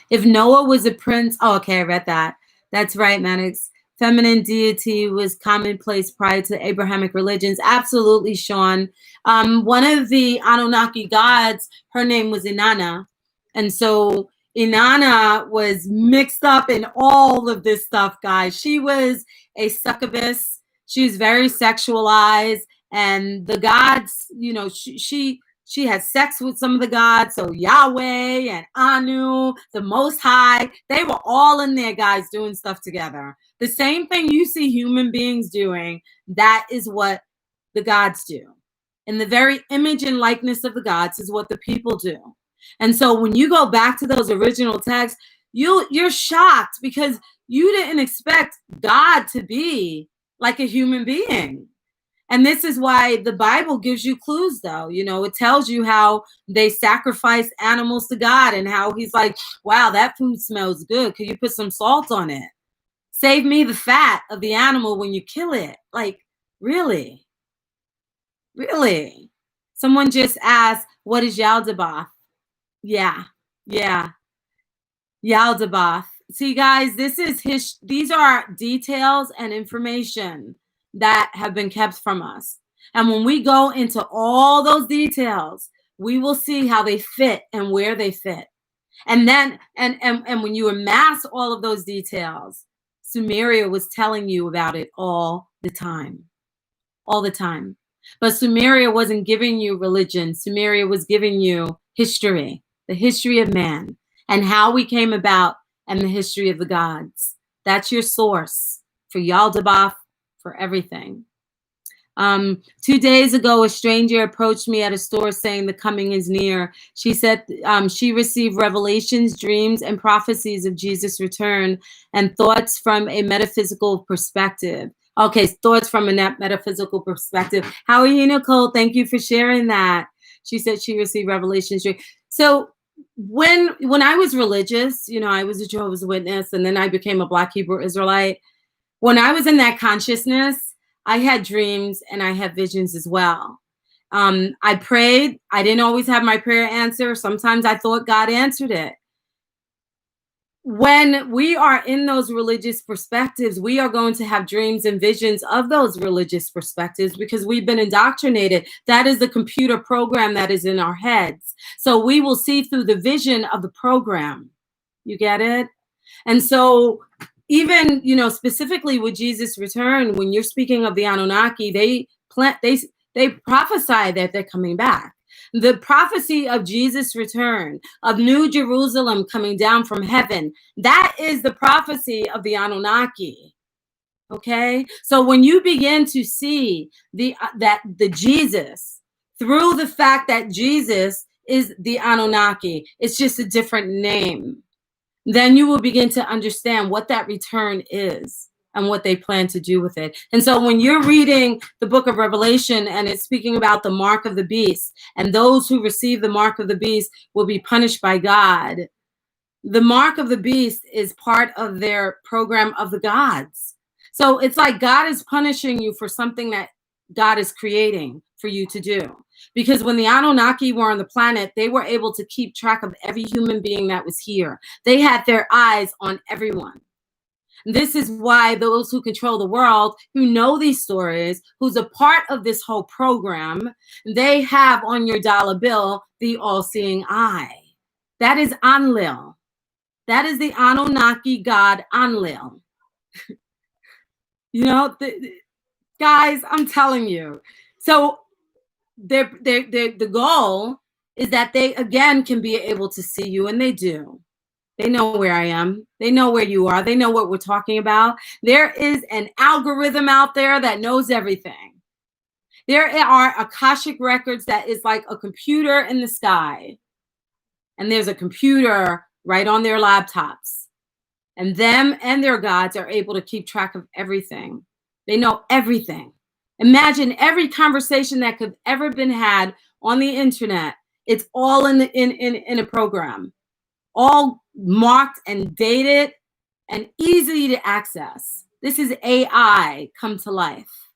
If Noah was a prince, oh, okay, I read that. That's right, Maddox. Feminine deity was commonplace prior to Abrahamic religions. Absolutely, Sean. One of the Anunnaki gods, her name was Inanna. And so Inanna was mixed up in all of this stuff, guys. She was a succubus. She was very sexualized. And the gods, you know, she had sex with some of the gods. So Yahweh and Anu, the Most High, they were all in there, guys, doing stuff together. The same thing you see human beings doing, that is what the gods do. And the very image and likeness of the gods is what the people do. And so when you go back to those original texts, you're shocked because you didn't expect God to be like a human being. And this is why the Bible gives you clues, though. You know, it tells you how they sacrifice animals to God and how he's like, wow, that food smells good. Could you put some salt on it? Save me the fat of the animal when you kill it. Like, really? Really? Someone just asked, what is Yaldabaoth? Yeah. Yaldabaoth. See, guys, these are details and information that have been kept from us. And when we go into all those details, we will see how they fit and where they fit. And then, and when you amass all of those details, Sumeria was telling you about it all the time. All the time. But Sumeria wasn't giving you religion. Sumeria was giving you history, the history of man, and how we came about, and the history of the gods. That's your source for Yaldabaoth, for everything. 2 days ago, a stranger approached me at a store saying the coming is near. She said she received revelations, dreams, and prophecies of Jesus' return and thoughts from a metaphysical perspective. Okay, thoughts from a metaphysical perspective. How are you, Nicole? Thank you for sharing that. She said she received revelations. So when I was religious, you know, I was a Jehovah's Witness, and then I became a Black Hebrew Israelite. When I was in that consciousness, I had dreams and I had visions as well. I prayed. I didn't always have my prayer answer. Sometimes I thought God answered it. When we are in those religious perspectives, we are going to have dreams and visions of those religious perspectives because we've been indoctrinated. That is the computer program that is in our heads. So we will see through the vision of the program. You get it? And so even, you know, specifically with Jesus' return, when you're speaking of the Anunnaki, they prophesy that they're coming back. The prophecy of Jesus' return, of New Jerusalem coming down from heaven, that is the prophecy of the Anunnaki. Okay? So when you begin to see the Jesus, through the fact that Jesus is the Anunnaki, it's just a different name, then you will begin to understand what that return is and what they plan to do with it. And so when you're reading the book of Revelation and it's speaking about the mark of the beast, and those who receive the mark of the beast will be punished by God, the mark of the beast is part of their program of the gods. So it's like God is punishing you for something that God is creating for you to do. Because when the Anunnaki were on the planet, they were able to keep track of every human being that was here. They had their eyes on everyone. This is why those who control the world, who know these stories, who's a part of this whole program, they have on your dollar bill the all-seeing eye. That is Enlil. That is the Anunnaki god Enlil. You know, guys, I'm telling you. So the goal is that they, again, can be able to see you, and they do. They know where I am. They know where you are. They know what we're talking about. There is an algorithm out there that knows everything. There are Akashic records that is like a computer in the sky. And there's a computer right on their laptops. And them and their gods are able to keep track of everything. They know everything. Imagine every conversation that could ever been had on the internet. It's all in a program, all marked and dated and easy to access. This is AI come to life.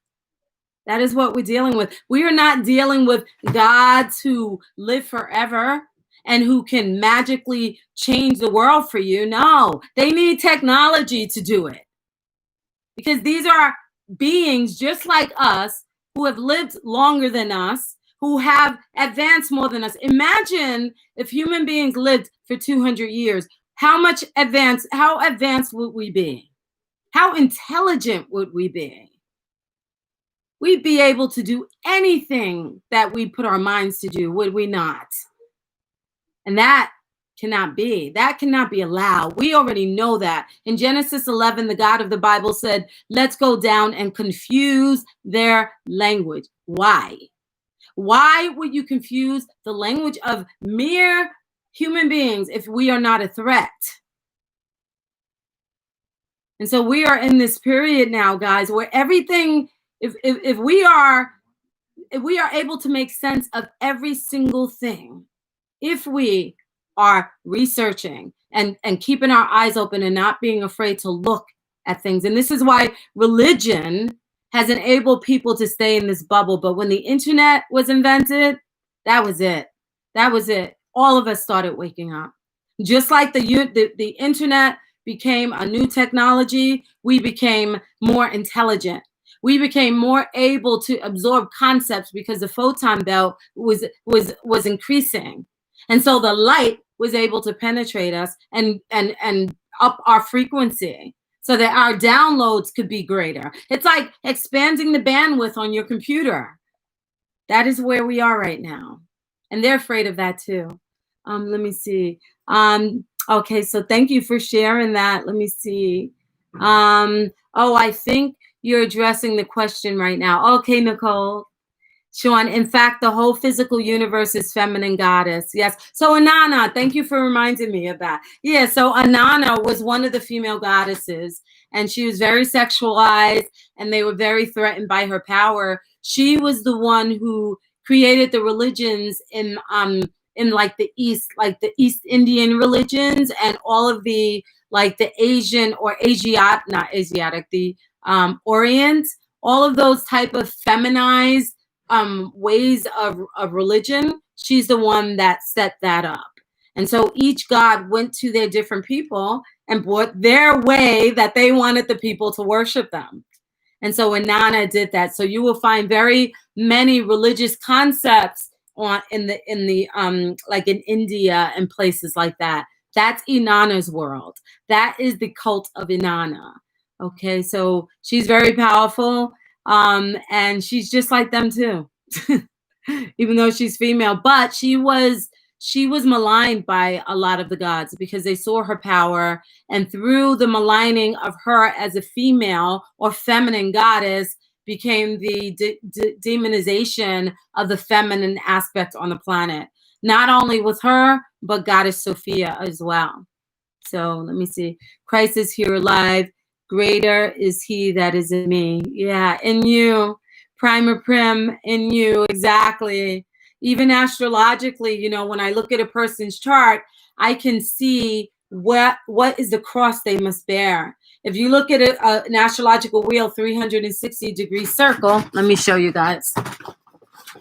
That is what we're dealing with. We are not dealing with gods who live forever and who can magically change the world for you. No, they need technology to do it. Because these are beings just like us who have lived longer than us, who have advanced more than us. Imagine if human beings lived for 200 years. How advanced would we be? How intelligent would we be? We'd be able to do anything that we put our minds to do, would we not? And that cannot be. That cannot be allowed. We already know that. In Genesis 11, the God of the Bible said, let's go down and confuse their language. Why? Why would you confuse the language of mere human beings if we are not a threat? And so we are in this period now, guys, where everything, if we are able to make sense of every single thing, if we are researching and keeping our eyes open and not being afraid to look at things. And this is why religion has enabled people to stay in this bubble. But when the internet was invented, that was it. That was it. All of us started waking up. Just like the internet became a new technology, we became more intelligent. We became more able to absorb concepts because the photon belt was increasing. And so the light was able to penetrate us and up our frequency so that our downloads could be greater. It's like expanding the bandwidth on your computer. That is where we are right now. And they're afraid of that too. Let me see. Okay, so thank you for sharing that. Let me see. I think you're addressing the question right now. Okay, Nicole. Sean, in fact, the whole physical universe is feminine goddess. Yes. So Inanna, thank you for reminding me of that. Yeah, so Inanna was one of the female goddesses, and she was very sexualized, and they were very threatened by her power. She was the one who created the religions in like the East, like the East Indian religions, and all of the like the Asian or the Orient, all of those type of feminized ways of religion. She's the one that set that up. And so each god went to their different people and brought their way that they wanted the people to worship them. And so Inanna did that. So you will find very many religious concepts in like in India and places like that. That's Inanna's world. That is the cult of Inanna. Okay, so she's very powerful. And she's just like them too, even though she's female. But she was maligned by a lot of the gods because they saw her power, and through the maligning of her as a female or feminine goddess became the demonization of the feminine aspect on the planet. Not only with her, but Goddess Sophia as well. So let me see. Christ is here alive. Greater is he that is in me. Yeah, in you. Primer prim, in you. Exactly. Even astrologically, you know, when I look at a person's chart, I can see what is the cross they must bear. If you look at an astrological wheel, 360-degree circle, let me show you guys.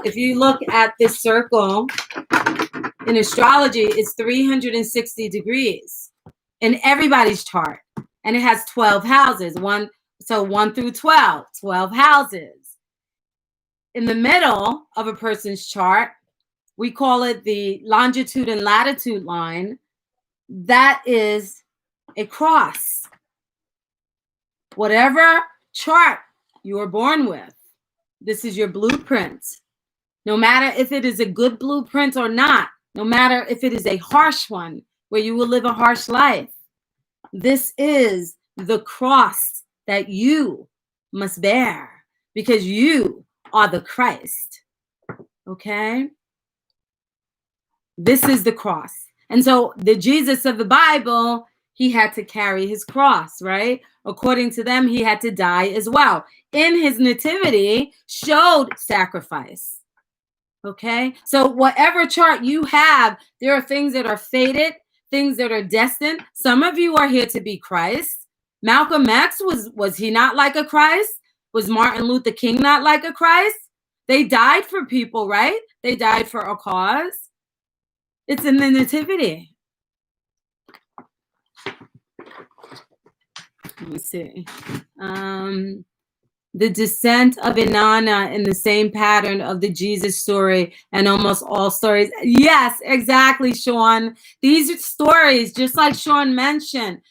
If you look at this circle in astrology, it's 360 degrees in everybody's chart. And it has 12 houses, 1 through 12 houses. In the middle of a person's chart, we call it the longitude and latitude line. That is a cross. Whatever chart you are born with, this is your blueprint. No matter if it is a good blueprint or not, no matter if it is a harsh one where you will live a harsh life, this is the cross that you must bear because you are the Christ. Okay? This is the cross. And so the Jesus of the Bible, he had to carry his cross, right? According to them, he had to die as well. In his nativity showed sacrifice. Okay, so whatever chart you have, there are things that are fated, things that are destined. Some of you are here to be Christ. Malcolm X, was he not like a Christ? Was Martin Luther King not like a Christ? They died for people, right? They died for a cause. It's in the nativity. Let me see. The descent of Inanna in the same pattern of the Jesus story and almost all stories. Yes, exactly, Sean. These are stories, just like Sean mentioned.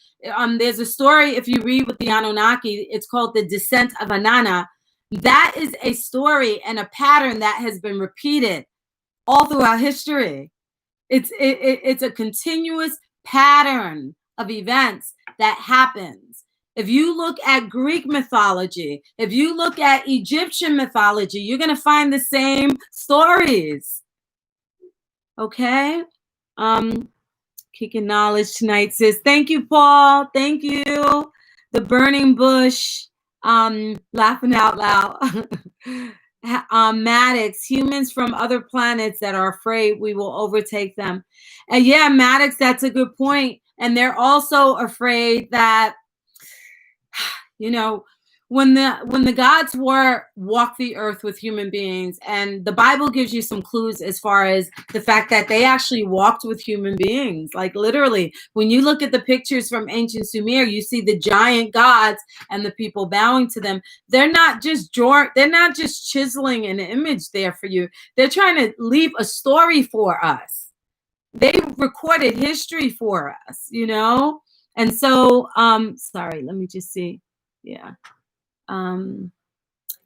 There's a story, if you read with the Anunnaki, it's called The Descent of Inanna. That is a story and a pattern that has been repeated all throughout history. It's a continuous pattern of events that happens. If you look at Greek mythology, if you look at Egyptian mythology, you're going to find the same stories. Okay? Kicking knowledge tonight, sis. Thank you, Paul. Thank you. The burning bush. Laughing out loud. Maddox, humans from other planets that are afraid we will overtake them. And yeah, Maddox, that's a good point. And they're also afraid that, you know, when the gods walk the earth with human beings, and the Bible gives you some clues as far as the fact that they actually walked with human beings. Like literally, when you look at the pictures from ancient Sumer, you see the giant gods and the people bowing to them. They're not just chiseling an image there for you. They're trying to leave a story for us. They recorded history for us, you know? And so, sorry, let me just see. Yeah.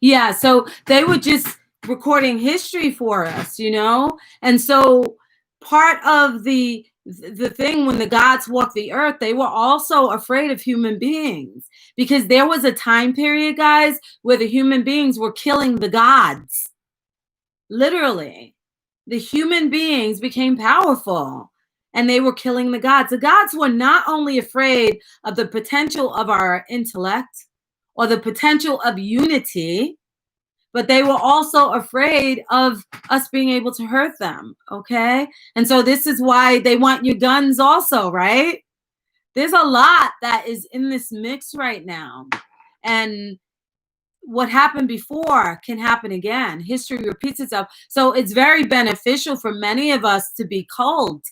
Yeah, so they were just recording history for us, you know? And so part of the thing when the gods walked the earth, they were also afraid of human beings because there was a time period, guys, where the human beings were killing the gods. Literally. The human beings became powerful and they were killing the gods. The gods were not only afraid of the potential of our intellect or the potential of unity, but they were also afraid of us being able to hurt them, okay? And so this is why they want your guns also, right? There's a lot that is in this mix right now. And what happened before can happen again. History repeats itself. So it's very beneficial for many of us to be culled.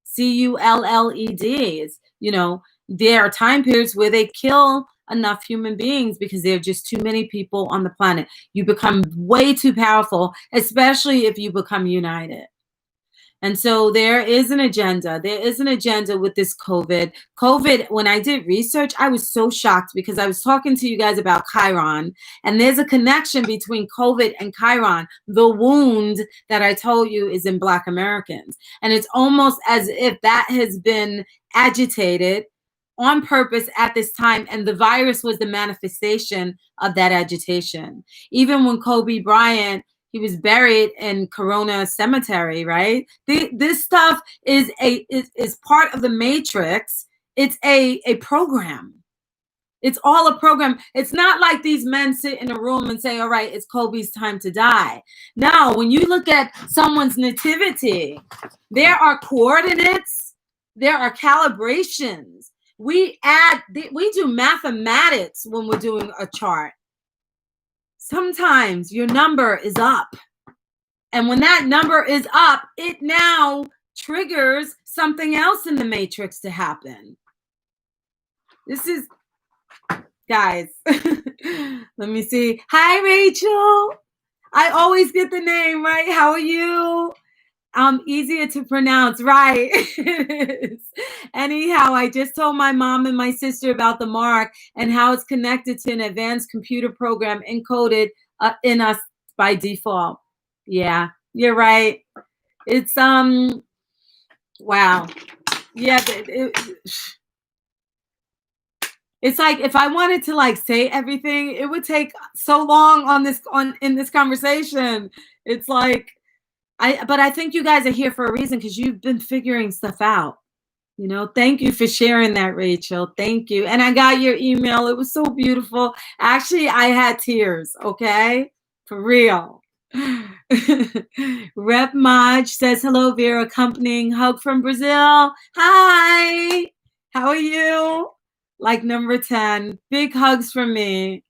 C-U-L-L-E-D. You know, there are time periods where they kill enough human beings because there are just too many people on the planet. You become way too powerful, especially if you become united. And so there is an agenda. There is an agenda with this COVID. COVID, when I did research, I was so shocked because I was talking to you guys about Chiron, and there's a connection between COVID and Chiron. The wound that I told you is in Black Americans. And it's almost as if that has been agitated on purpose at this time, and the virus was the manifestation of that agitation. Even when Kobe Bryant, he was buried in Corona Cemetery, right? This stuff is part of the matrix. It's a program. It's all a program. It's not like these men sit in a room and say, all right, it's Kobe's time to die. No, when you look at someone's nativity, there are coordinates, there are calibrations. We do mathematics when we're doing a chart. Sometimes your number is up. And when that number is up, it now triggers something else in the matrix to happen. This is, guys, let me see. Hi, Rachel. I always get the name right. How are you? Easier to pronounce, right? It is. Anyhow, I just told my mom and my sister about the mark and how it's connected to an advanced computer program encoded in us by default. Yeah, you're right. It's wow. Yeah, it's like if I wanted to like say everything, it would take so long in this conversation. It's like but I think you guys are here for a reason because you've been figuring stuff out. You know, thank you for sharing that, Rachel. Thank you. And I got your email. It was so beautiful. Actually, I had tears, okay? For real. Rep Maj says, hello, Vera, accompanying hug from Brazil. Hi. How are you? Like number 10. Big hugs from me.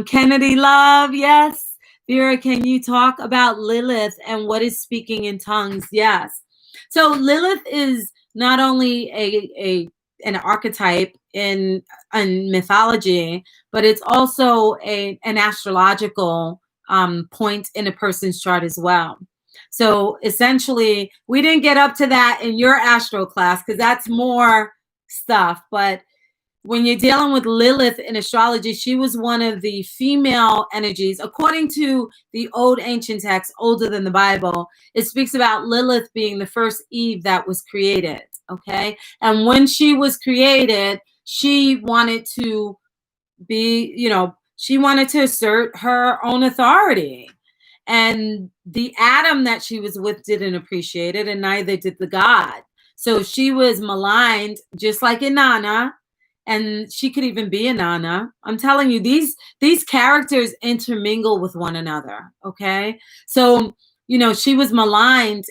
Kennedy Love, yes. Vera, can you talk about Lilith and what is speaking in tongues? Yes. So Lilith is not only an archetype in mythology, but it's also an astrological point in a person's chart as well. So essentially, we didn't get up to that in your astro class because that's more stuff, but when you're dealing with Lilith in astrology, she was one of the female energies. According to the old ancient text, older than the Bible, it speaks about Lilith being the first Eve that was created, okay? And when she was created, she wanted to be, she wanted to assert her own authority. And the Adam that she was with didn't appreciate it, and neither did the God. So she was maligned, just like Inanna. And she could even be Inanna. I'm telling you, these characters intermingle with one another. Okay, so she was maligned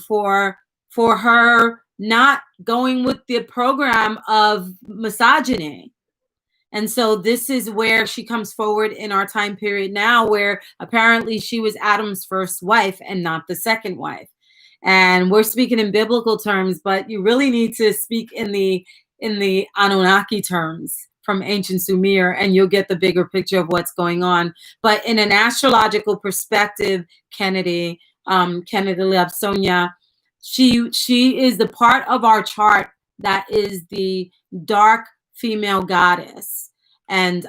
for her not going with the program of misogyny. And so this is where she comes forward in our time period now, where apparently she was Adam's first wife and not the second wife. And we're speaking in biblical terms, but you really need to speak in the Anunnaki terms from ancient Sumer, and you'll get the bigger picture of what's going on. But in an astrological perspective, Kennedy Love, Sonia, she is the part of our chart that is the dark female goddess, and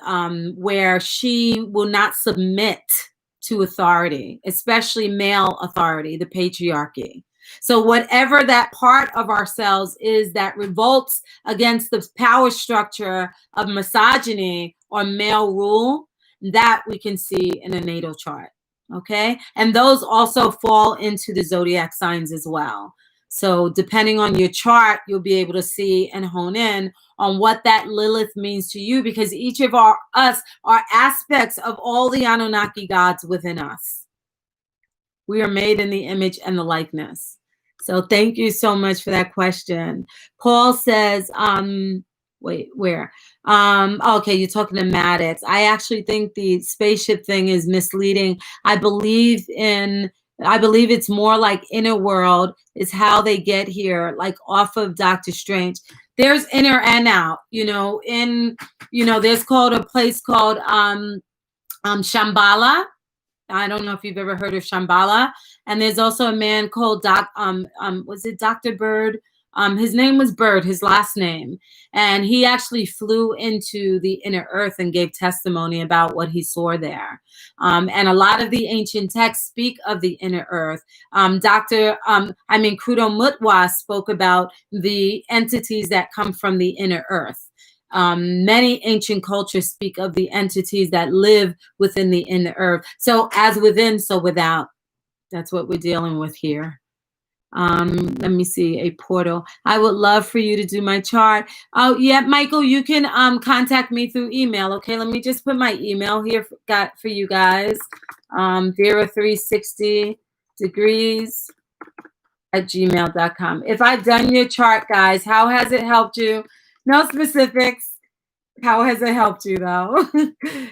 where she will not submit to authority, especially male authority, the patriarchy. So whatever that part of ourselves is that revolts against the power structure of misogyny or male rule, that we can see in a natal chart. Okay. And those also fall into the zodiac signs as well. So depending on your chart, you'll be able to see and hone in on what that Lilith means to you, because each of us are aspects of all the Anunnaki gods within us. We are made in the image and the likeness. So thank you so much for that question. Paul says, wait, where? Okay, you're talking to Maddox. I actually think the spaceship thing is misleading. I believe it's more like Inner World is how they get here, like off of Doctor Strange. There's inner and out, there's a place called Shambhala. I don't know if you've ever heard of Shambhala. And there's also a man called was it Dr. Bird? His name was Bird, his last name. And he actually flew into the inner earth and gave testimony about what he saw there. And a lot of the ancient texts speak of the inner earth. Krudo Mutwa spoke about the entities that come from the inner earth. Many ancient cultures speak of the entities that live within the inner earth. So as within, so without. That's what we're dealing with here. Let me see, a portal. I would love for you to do my chart. Oh, yeah, Michael, you can contact me through email. Okay, let me just put my email here for you guys. Vera360 degrees at gmail.com. If I've done your chart, guys, how has it helped you? No specifics. How has it helped you, though?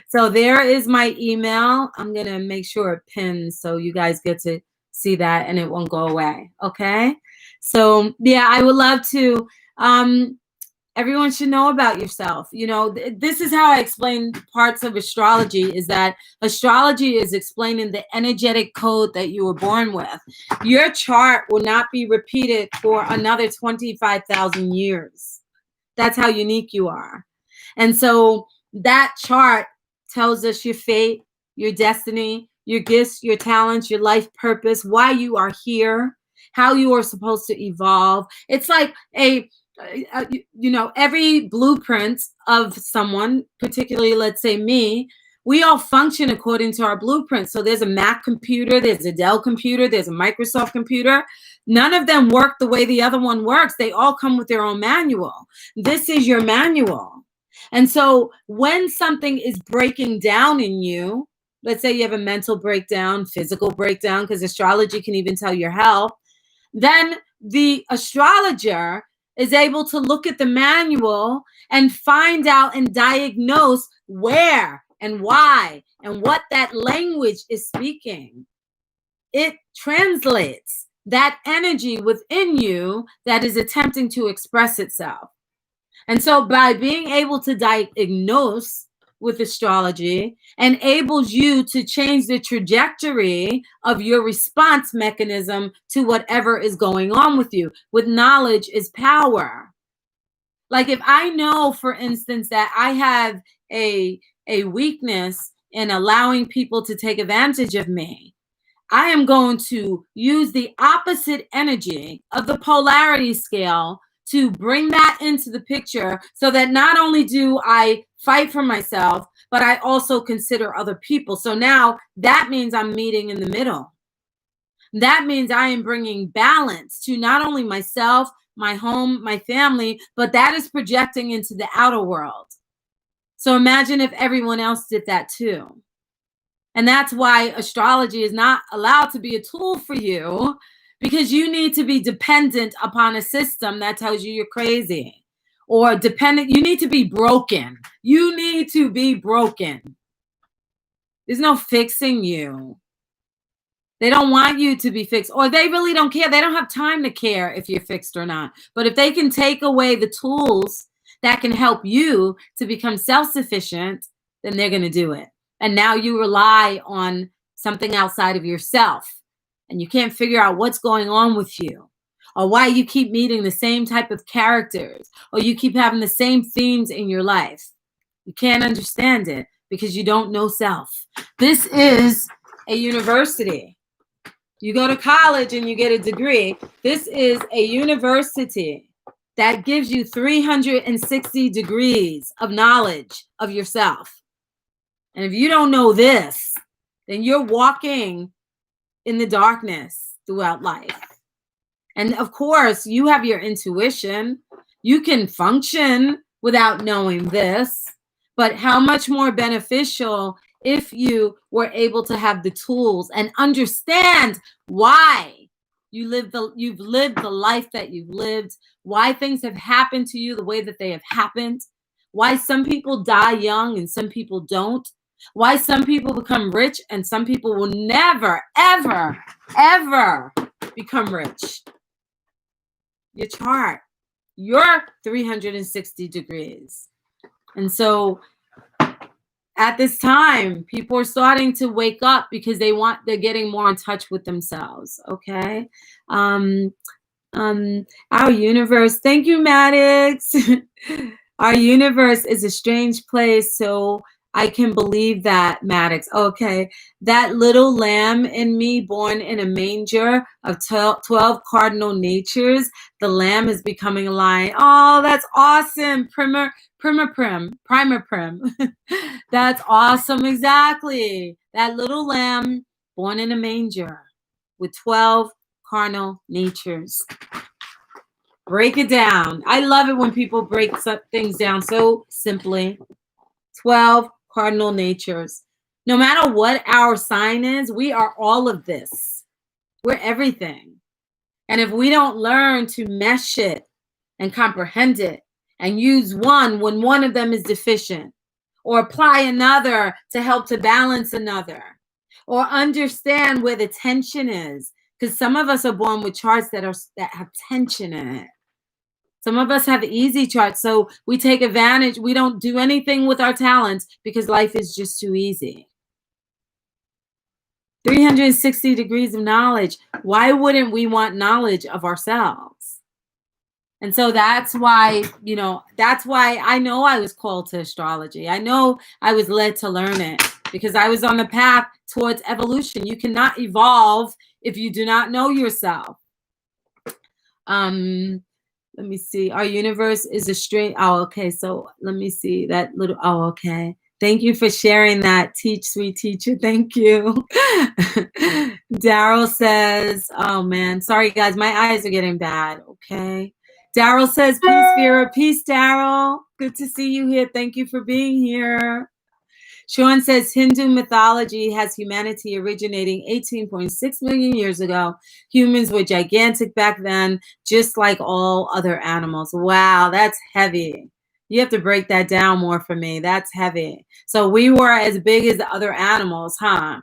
So there is my email. I'm going to make sure it pins so you guys get to see that and it won't go away. Okay? So, yeah, I would love to. Everyone should know about yourself. This is how I explain parts of astrology, is that astrology is explaining the energetic code that you were born with. Your chart will not be repeated for another 25,000 years. That's how unique you are. And so that chart tells us your fate, your destiny, your gifts, your talents, your life purpose, why you are here, how you are supposed to evolve. It's like every blueprint of someone, particularly, let's say me, We all function according to our blueprint. So there's a Mac computer, there's a Dell computer, there's a Microsoft computer. None of them work the way the other one works. They all come with their own manual. This is your manual. And so when something is breaking down in you, let's say you have a mental breakdown, physical breakdown, because astrology can even tell your health, then the astrologer is able to look at the manual and find out and diagnose where and why and what that language is speaking. It translates that energy within you that is attempting to express itself. And so by being able to diagnose with astrology enables you to change the trajectory of your response mechanism to whatever is going on with you. With knowledge is power. Like if I know, for instance, that I have a weakness in allowing people to take advantage of me, I am going to use the opposite energy of the polarity scale to bring that into the picture so that not only do I fight for myself, but I also consider other people. So now that means I'm meeting in the middle. That means I am bringing balance to not only myself, my home, my family, but that is projecting into the outer world. So imagine if everyone else did that too. And that's why astrology is not allowed to be a tool for you, because you need to be dependent upon a system that tells you you're crazy, or dependent. You need to be broken. You need to be broken. There's no fixing you. They don't want you to be fixed, or they really don't care. They don't have time to care if you're fixed or not. But if they can take away the tools that can help you to become self-sufficient, then they're going to do it. And now you rely on something outside of yourself, and you can't figure out what's going on with you, or why you keep meeting the same type of characters, or you keep having the same themes in your life. You can't understand it because you don't know self. This is a university. You go to college and you get a degree. This is a university that gives you 360 degrees of knowledge of yourself. And if you don't know this, then you're walking in the darkness throughout life. And of course, you have your intuition. You can function without knowing this, but how much more beneficial if you were able to have the tools and understand why you've lived the life that you've lived, why things have happened to you the way that they have happened, why some people die young and some people don't, why some people become rich and some people will never, ever, ever become rich. Your chart, your 360 degrees. And so at this time, people are starting to wake up because they're getting more in touch with themselves. Okay. Our universe, thank you, Maddox. Our universe is a strange place, so I can believe that, Maddox. Okay. That little lamb in me, born in a manger of 12 cardinal natures, the lamb is becoming a lion. Oh, that's awesome. Primer prim. That's awesome. Exactly. That little lamb born in a manger with 12 cardinal natures. Break it down. I love it when people break things down so simply. 12 cardinal natures. No matter what our sign is, we are all of this. We're everything. And if we don't learn to mesh it and comprehend it and use one when one of them is deficient, or apply another to help to balance another, or understand where the tension is, because some of us are born with charts that have tension in it. Some of us have easy charts, so we take advantage. We don't do anything with our talents because life is just too easy. 360 degrees of knowledge. Why wouldn't we want knowledge of ourselves? And so that's why, that's why I know I was called to astrology. I know I was led to learn it because I was on the path towards evolution. You cannot evolve if you do not know yourself. Let me see. Our universe is a straight. Oh, okay. So let me see that little. Oh, okay. Thank you for sharing that. Teach, sweet teacher. Thank you. Daryl says, oh man, sorry guys, my eyes are getting bad. Okay. Daryl says, peace, Vera. Peace, Daryl. Good to see you here. Thank you for being here. Sean says Hindu mythology has humanity originating 18.6 million years ago. Humans were gigantic back then, just like all other animals. Wow, that's heavy. You have to break that down more for me. That's heavy. So we were as big as the other animals, huh?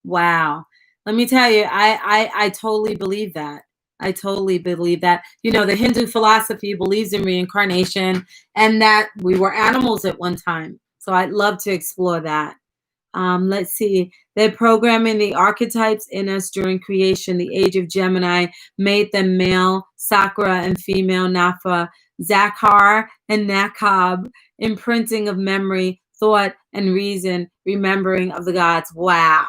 Wow. Let me tell you, I totally believe that. I totally believe that. You know, the Hindu philosophy believes in reincarnation and that we were animals at one time. So I'd love to explore that. Let's see. They're programming the archetypes in us during creation. The age of Gemini made them male, Sakra, and female, Napha, Zakhar, and Nakab, imprinting of memory, thought, and reason, remembering of the gods. Wow.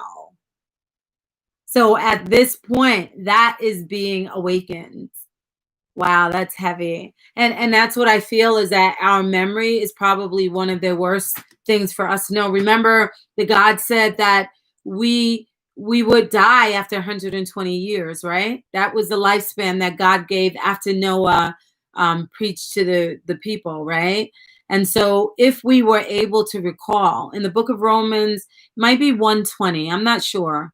So at this point, that is being awakened. Wow, that's heavy. And that's what I feel is that our memory is probably one of the worst things for us to know. Remember, the God said that we would die after 120 years, right? That was the lifespan that God gave after Noah preached to the people, right? And so if we were able to recall in the book of Romans, it might be 120, I'm not sure.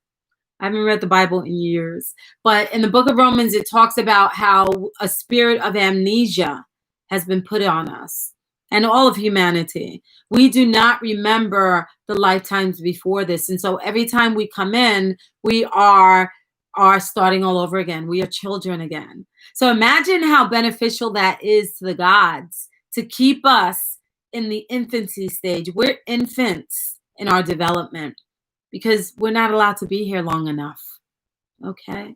I haven't read the Bible in years, but in the book of Romans, it talks about how a spirit of amnesia has been put on us and all of humanity. We do not remember the lifetimes before this. And so every time we come in, we are starting all over again. We are children again. So imagine how beneficial that is to the gods to keep us in the infancy stage. We're infants in our development, because we're not allowed to be here long enough. Okay.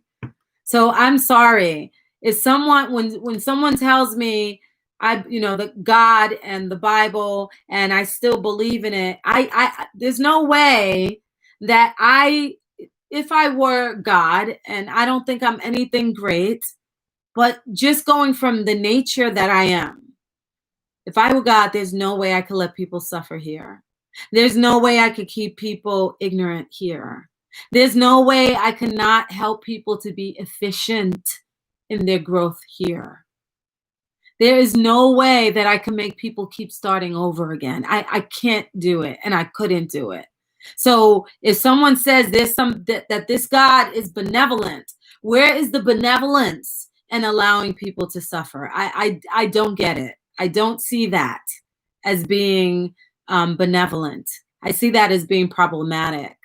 So I'm sorry. If someone, when someone tells me the God and the Bible, and I still believe in it, there's no way that if I were God, and I don't think I'm anything great, but just going from the nature that I am, if I were God, there's no way I could let people suffer here. There's no way I could keep people ignorant here. There's no way I could not help people to be efficient in their growth here. There is no way that I can make people keep starting over again. I can't do it, and I couldn't do it. So if someone says there's that this God is benevolent, where is the benevolence in allowing people to suffer? I don't get it. I don't see that as being benevolent. I see that as being problematic.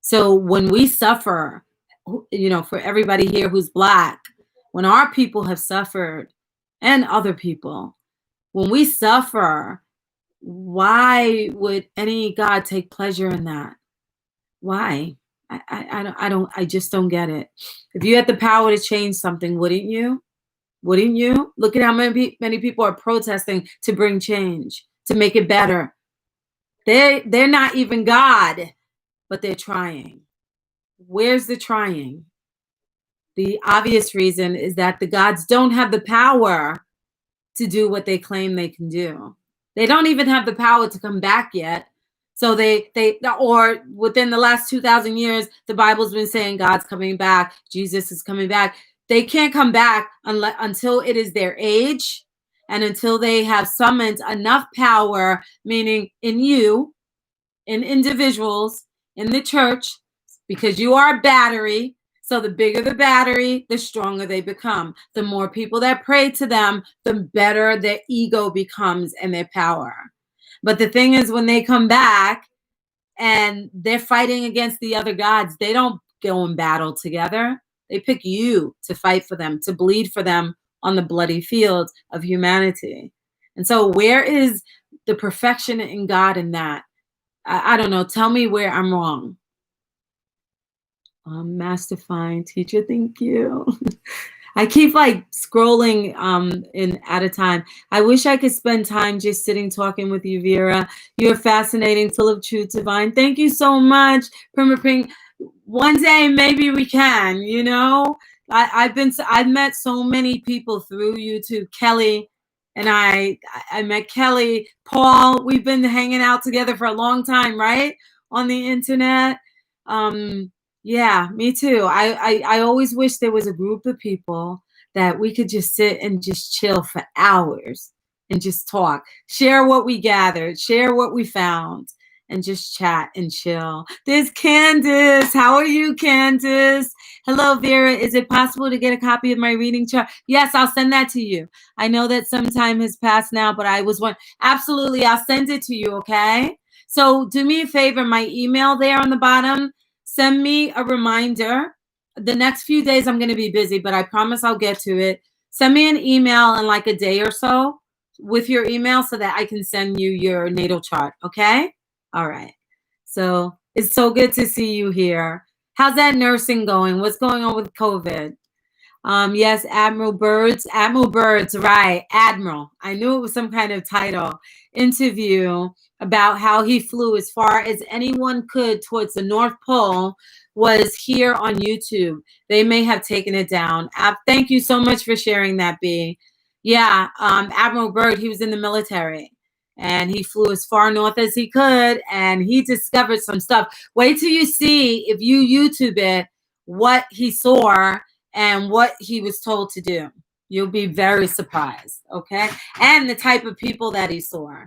So when we suffer, for everybody here who's Black, when our people have suffered and other people, when we suffer, why would any God take pleasure in that? Why? I just don't get it. If you had the power to change something, wouldn't you? Wouldn't you? Look at how many people are protesting to bring change, to make it better. They're not even God, but they're trying. Where's the trying? The obvious reason is that the gods don't have the power to do what they claim they can do. They don't even have the power to come back yet. So or within the last 2,000 years, the Bible's been saying God's coming back, Jesus is coming back. They can't come back until it is their age and until they have summoned enough power, meaning in you, in individuals, in the church, because you are a battery. So the bigger the battery, the stronger they become. The more people that pray to them, the better their ego becomes and their power. But the thing is, when they come back and they're fighting against the other gods, they don't go in battle together. They pick you to fight for them, to bleed for them on the bloody field of humanity. And so where is the perfection in God in that? I don't know. Tell me where I'm wrong. Master Fine Teacher, thank you. I keep scrolling in at a time. I wish I could spend time just sitting talking with you, Vera. You're fascinating, full of truth, divine. Thank you so much, Prima Ping. One day maybe we can. I've met so many people through YouTube. Kelly and I met Kelly, Paul. We've been hanging out together for a long time, right? On the internet. Yeah, me too. I always wish there was a group of people that we could just sit and just chill for hours and just talk, share what we gathered, share what we found, and just chat and chill. There's Candace. How are you, Candace? Hello, Vera. Is it possible to get a copy of my reading chart? Yes, I'll send that to you. I know that some time has passed now, but I was one. Absolutely, I'll send it to you, okay? So do me a favor, my email there on the bottom, send me a reminder. The next few days I'm going to be busy, but I promise I'll get to it. Send me an email in like a day or so with your email so that I can send you your natal chart, okay? All right. So it's so good to see you here. How's that nursing going? What's going on with COVID? Yes, Admiral Birds, right? Admiral. I knew it was some kind of title. Interview about how he flew as far as anyone could towards the North Pole was here on YouTube. They may have taken it down. Thank you so much for sharing that, B. Yeah, Admiral Byrd, he was in the military. And he flew as far north as he could, and he discovered some stuff. Wait till you see, if you YouTube it, what he saw and what he was told to do. You'll be very surprised, okay? And the type of people that he saw.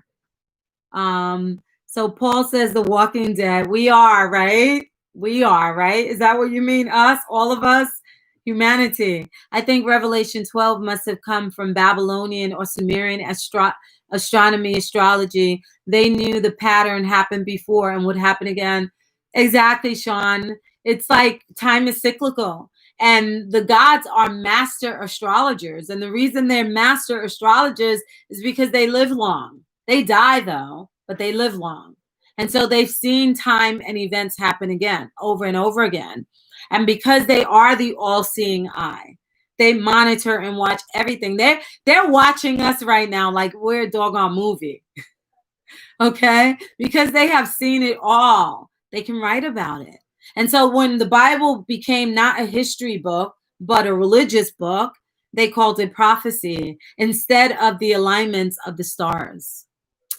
So Paul says The Walking Dead. We are, right? We are, right? Is that what you mean? Us? All of us? Humanity. I think Revelation 12 must have come from Babylonian or Sumerian astronomy, astrology. They knew the pattern happened before and would happen again. Exactly, Sean. It's like time is cyclical. And the gods are master astrologers. And the reason they're master astrologers is because they live long. They die, though, but they live long. And so they've seen time and events happen again, over and over again. And because they are the all-seeing eye, they monitor and watch everything. They're watching us right now like we're a doggone movie. Okay? Because they have seen it all. They can write about it. And so when the Bible became not a history book, but a religious book, they called it prophecy instead of the alignments of the stars.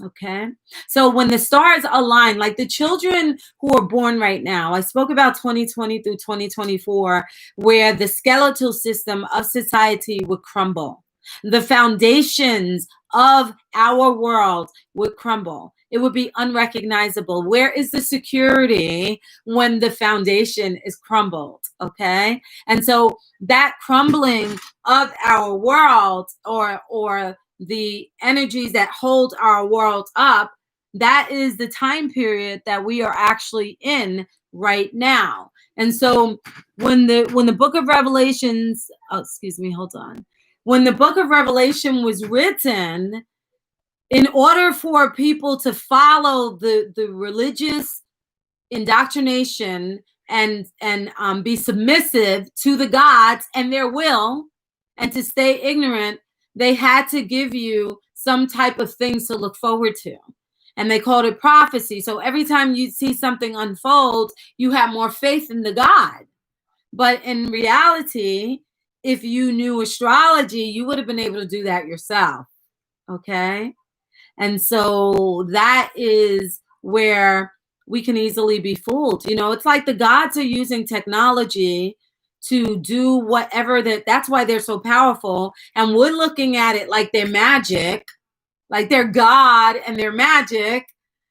Okay. So when the stars align, like the children who are born right now, I spoke about 2020 through 2024, where the skeletal system of society would crumble. The foundations of our world would crumble. It would be unrecognizable. Where is the security when the foundation is crumbled? Okay. And so that crumbling of our world or the energies that hold our world up, that is the time period that we are actually in right now. And so when the book of Revelations, when the book of Revelation was written, in order for people to follow the religious indoctrination and be submissive to the gods and their will and to stay ignorant, they had to give you some type of things to look forward to. And they called it prophecy. So every time you see something unfold, you have more faith in the God. But in reality, if you knew astrology, you would have been able to do that yourself. Okay? And so that is where we can easily be fooled. You know, it's like the gods are using technology to do whatever that's why they're so powerful. And we're looking at it like they're magic, like they're God and they're magic,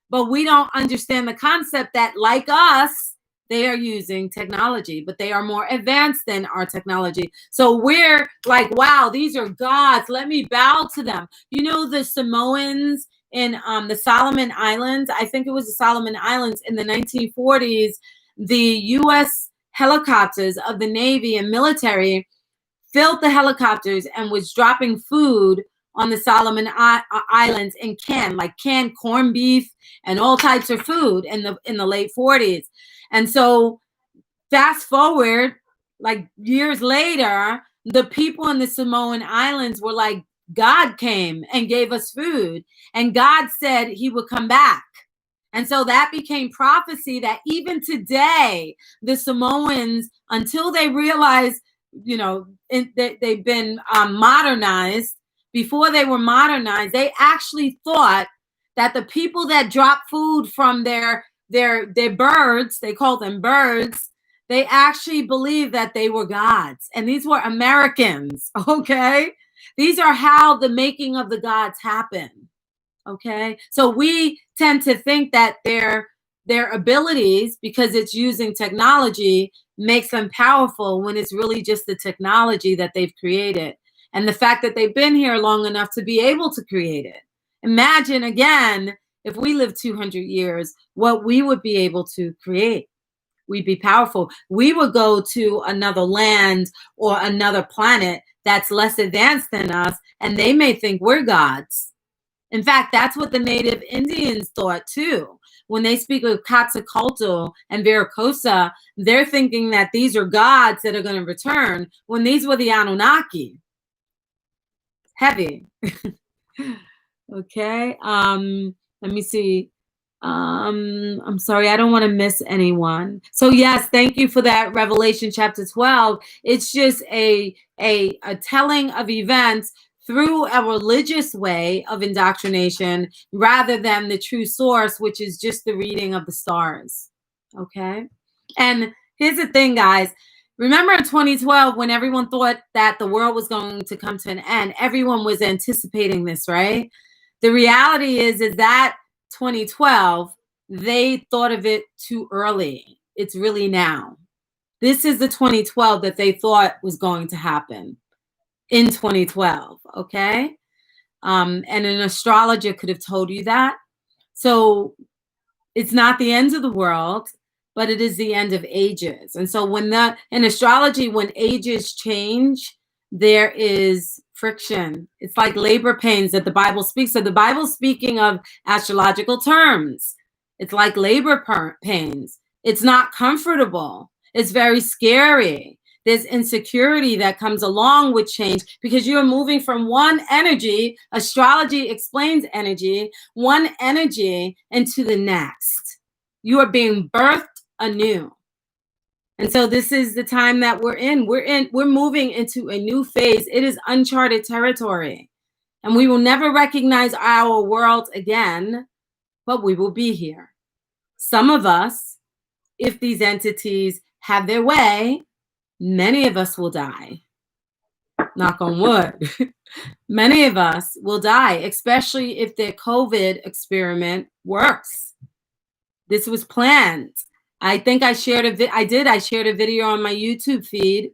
but we don't understand the concept that, like us, they are using technology, but they are more advanced than our technology. So we're like, wow, these are gods. Let me bow to them. You know, the Samoans in the Solomon Islands, I think it was the Solomon Islands in the 1940s, the U.S. helicopters of the Navy and military filled the helicopters and was dropping food on the Solomon Islands in canned corned beef and all types of food in the late 40s. And so fast forward, like years later, the people in the Samoan Islands were like, God came and gave us food. And God said he would come back. And so that became prophecy that even today, the Samoans, until they realize, you know, they've been modernized, before they were modernized, they actually thought that the people that dropped food from their birds, they called them birds, they actually believed that they were gods. And these were Americans, okay? These are how the making of the gods happened, okay? So we tend to think that their abilities, because it's using technology, makes them powerful, when it's really just the technology that they've created. And the fact that they've been here long enough to be able to create it. Imagine, again, if we live 200 years, what we would be able to create. We'd be powerful. We would go to another land or another planet that's less advanced than us, and they may think we're gods. In fact, that's what the native Indians thought too. When they speak of Quetzalcoatl and Viracocha, they're thinking that these are gods that are going to return, when these were the Anunnaki. Heavy. Okay. Let me see. I'm sorry, I don't want to miss anyone. So yes, thank you for that. Revelation chapter 12. It's just a telling of events through a religious way of indoctrination, rather than the true source, which is just the reading of the stars. Okay. And here's the thing, guys. Remember in 2012, when everyone thought that the world was going to come to an end, everyone was anticipating this, right? The reality is that 2012, they thought of it too early. It's really now. This is the 2012 that they thought was going to happen in 2012, okay? And an astrologer could have told you that. So it's not the end of the world, but it is the end of ages. And so in astrology, when ages change, there is friction. It's like labor pains that the Bible speaks of. The Bible's speaking of astrological terms. It's like labor pains. It's not comfortable. It's very scary. There's insecurity that comes along with change, because you're moving from one energy, astrology explains energy, one energy into the next. You are being birthed anew. And so this is the time that we're in. We're moving into a new phase. It is uncharted territory. And we will never recognize our world again, but we will be here. Some of us, if these entities have their way, many of us will die. Knock on wood. Many of us will die, especially if the COVID experiment works. This was planned. I think I shared I shared a video on my YouTube feed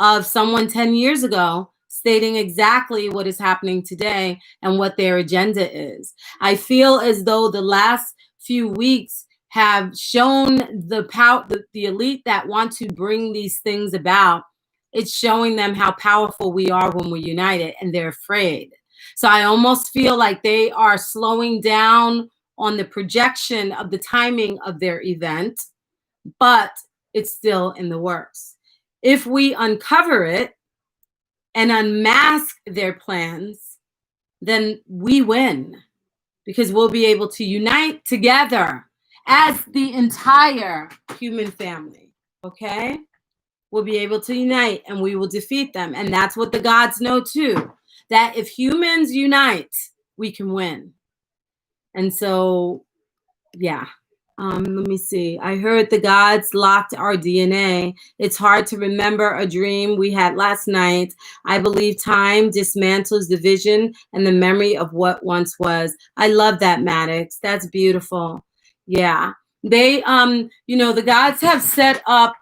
of someone 10 years ago stating exactly what is happening today and what their agenda is. I feel as though the last few weeks have shown the power, the elite that want to bring these things about. It's showing them how powerful we are when we're united, and they're afraid. So I almost feel like they are slowing down on the projection of the timing of their event, but it's still in the works. If we uncover it and unmask their plans, then we win, because we'll be able to unite together as the entire human family, okay? We'll be able to unite and we will defeat them. And that's what the gods know too, that if humans unite, we can win. And so, yeah. Let me see. I heard the gods locked our DNA. It's hard to remember a dream we had last night. I believe time dismantles the vision and the memory of what once was. I love that, Maddox. That's beautiful. Yeah. They, the gods have set up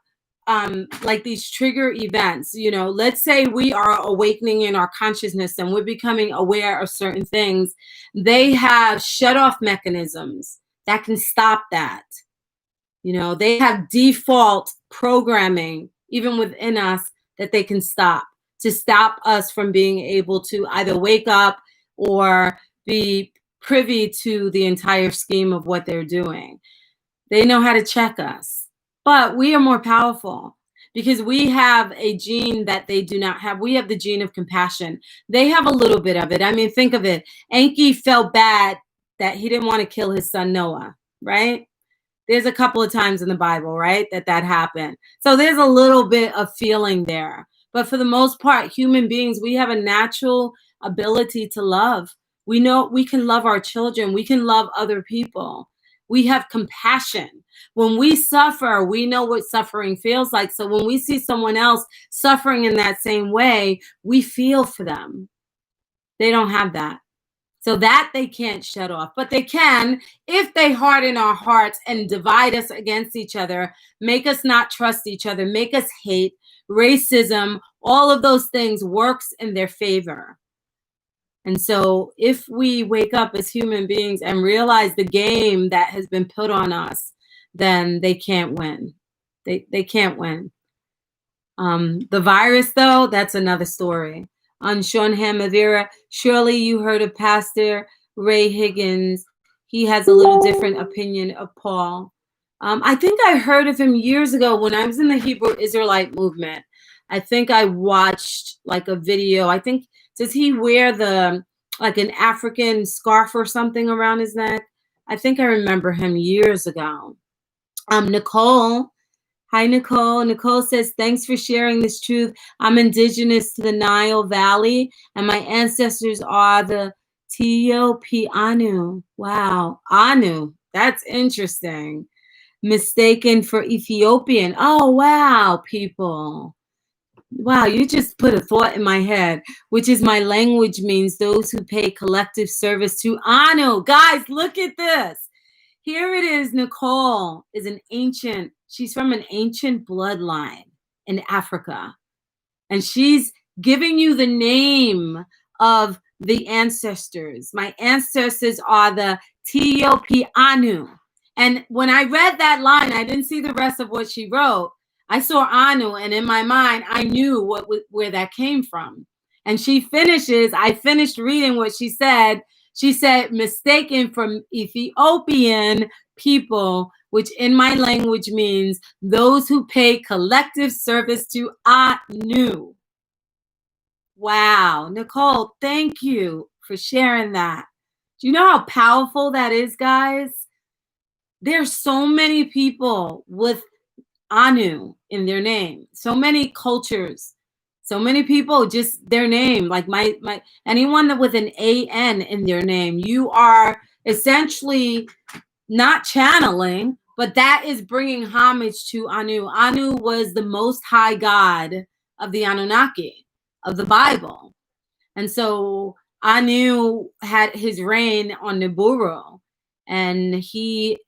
like these trigger events. Let's say we are awakening in our consciousness and we're becoming aware of certain things. They have shut off mechanisms that can stop that. They have default programming even within us that they can stop, to stop us from being able to either wake up or be privy to the entire scheme of what they're doing. They know how to check us, but we are more powerful because we have a gene that they do not have. We have the gene of compassion. They have a little bit of it. I mean, think of it. Enki felt bad that he didn't want to kill his son Noah, right? There's a couple of times in the Bible, right, that happened. So there's a little bit of feeling there. But for the most part, human beings, we have a natural ability to love. We know we can love our children. We can love other people. We have compassion. When we suffer, we know what suffering feels like. So when we see someone else suffering in that same way, we feel for them. They don't have that. So that they can't shut off. But they can if they harden our hearts and divide us against each other, make us not trust each other, make us hate. Racism, all of those things works in their favor. And so if we wake up as human beings and realize the game that has been put on us, then they can't win. They can't win. The virus, though, that's another story. On Sean Hamavira, surely you heard of Pastor Ray Higgins. He has a little different opinion of Paul. I think I heard of him years ago when I was in the Hebrew Israelite movement. I think I watched like a video. I think, does he wear the like an African scarf or something around his neck? I think I remember him years ago. Nicole. Hi, Nicole. Nicole says, thanks for sharing this truth. I'm indigenous to the Nile Valley, and my ancestors are the T.O.P. Anu. Wow. Anu. That's interesting. Mistaken for Ethiopian. Oh, wow, people. Wow, you just put a thought in my head, which is my language means those who pay collective service to Anu. Guys, look at this. Here it is. Nicole is she's from an ancient bloodline in Africa. And she's giving you the name of the ancestors. My ancestors are the T.O.P. Anu. And when I read that line, I didn't see the rest of what she wrote. I saw Anu, and in my mind, I knew where that came from. And she finishes, I finished reading what she said. She said, mistaken from Ethiopian people, which in my language means those who pay collective service to Anu. Wow. Nicole, thank you for sharing that. Do you know how powerful that is, guys? There's so many people with Anu in their name, so many cultures, so many people, just their name, like my anyone with an AN in their name, you are essentially not channeling, but that is bringing homage to Anu. Anu was the most high god of the Anunnaki of the Bible. And so Anu had his reign on Nibiru, and he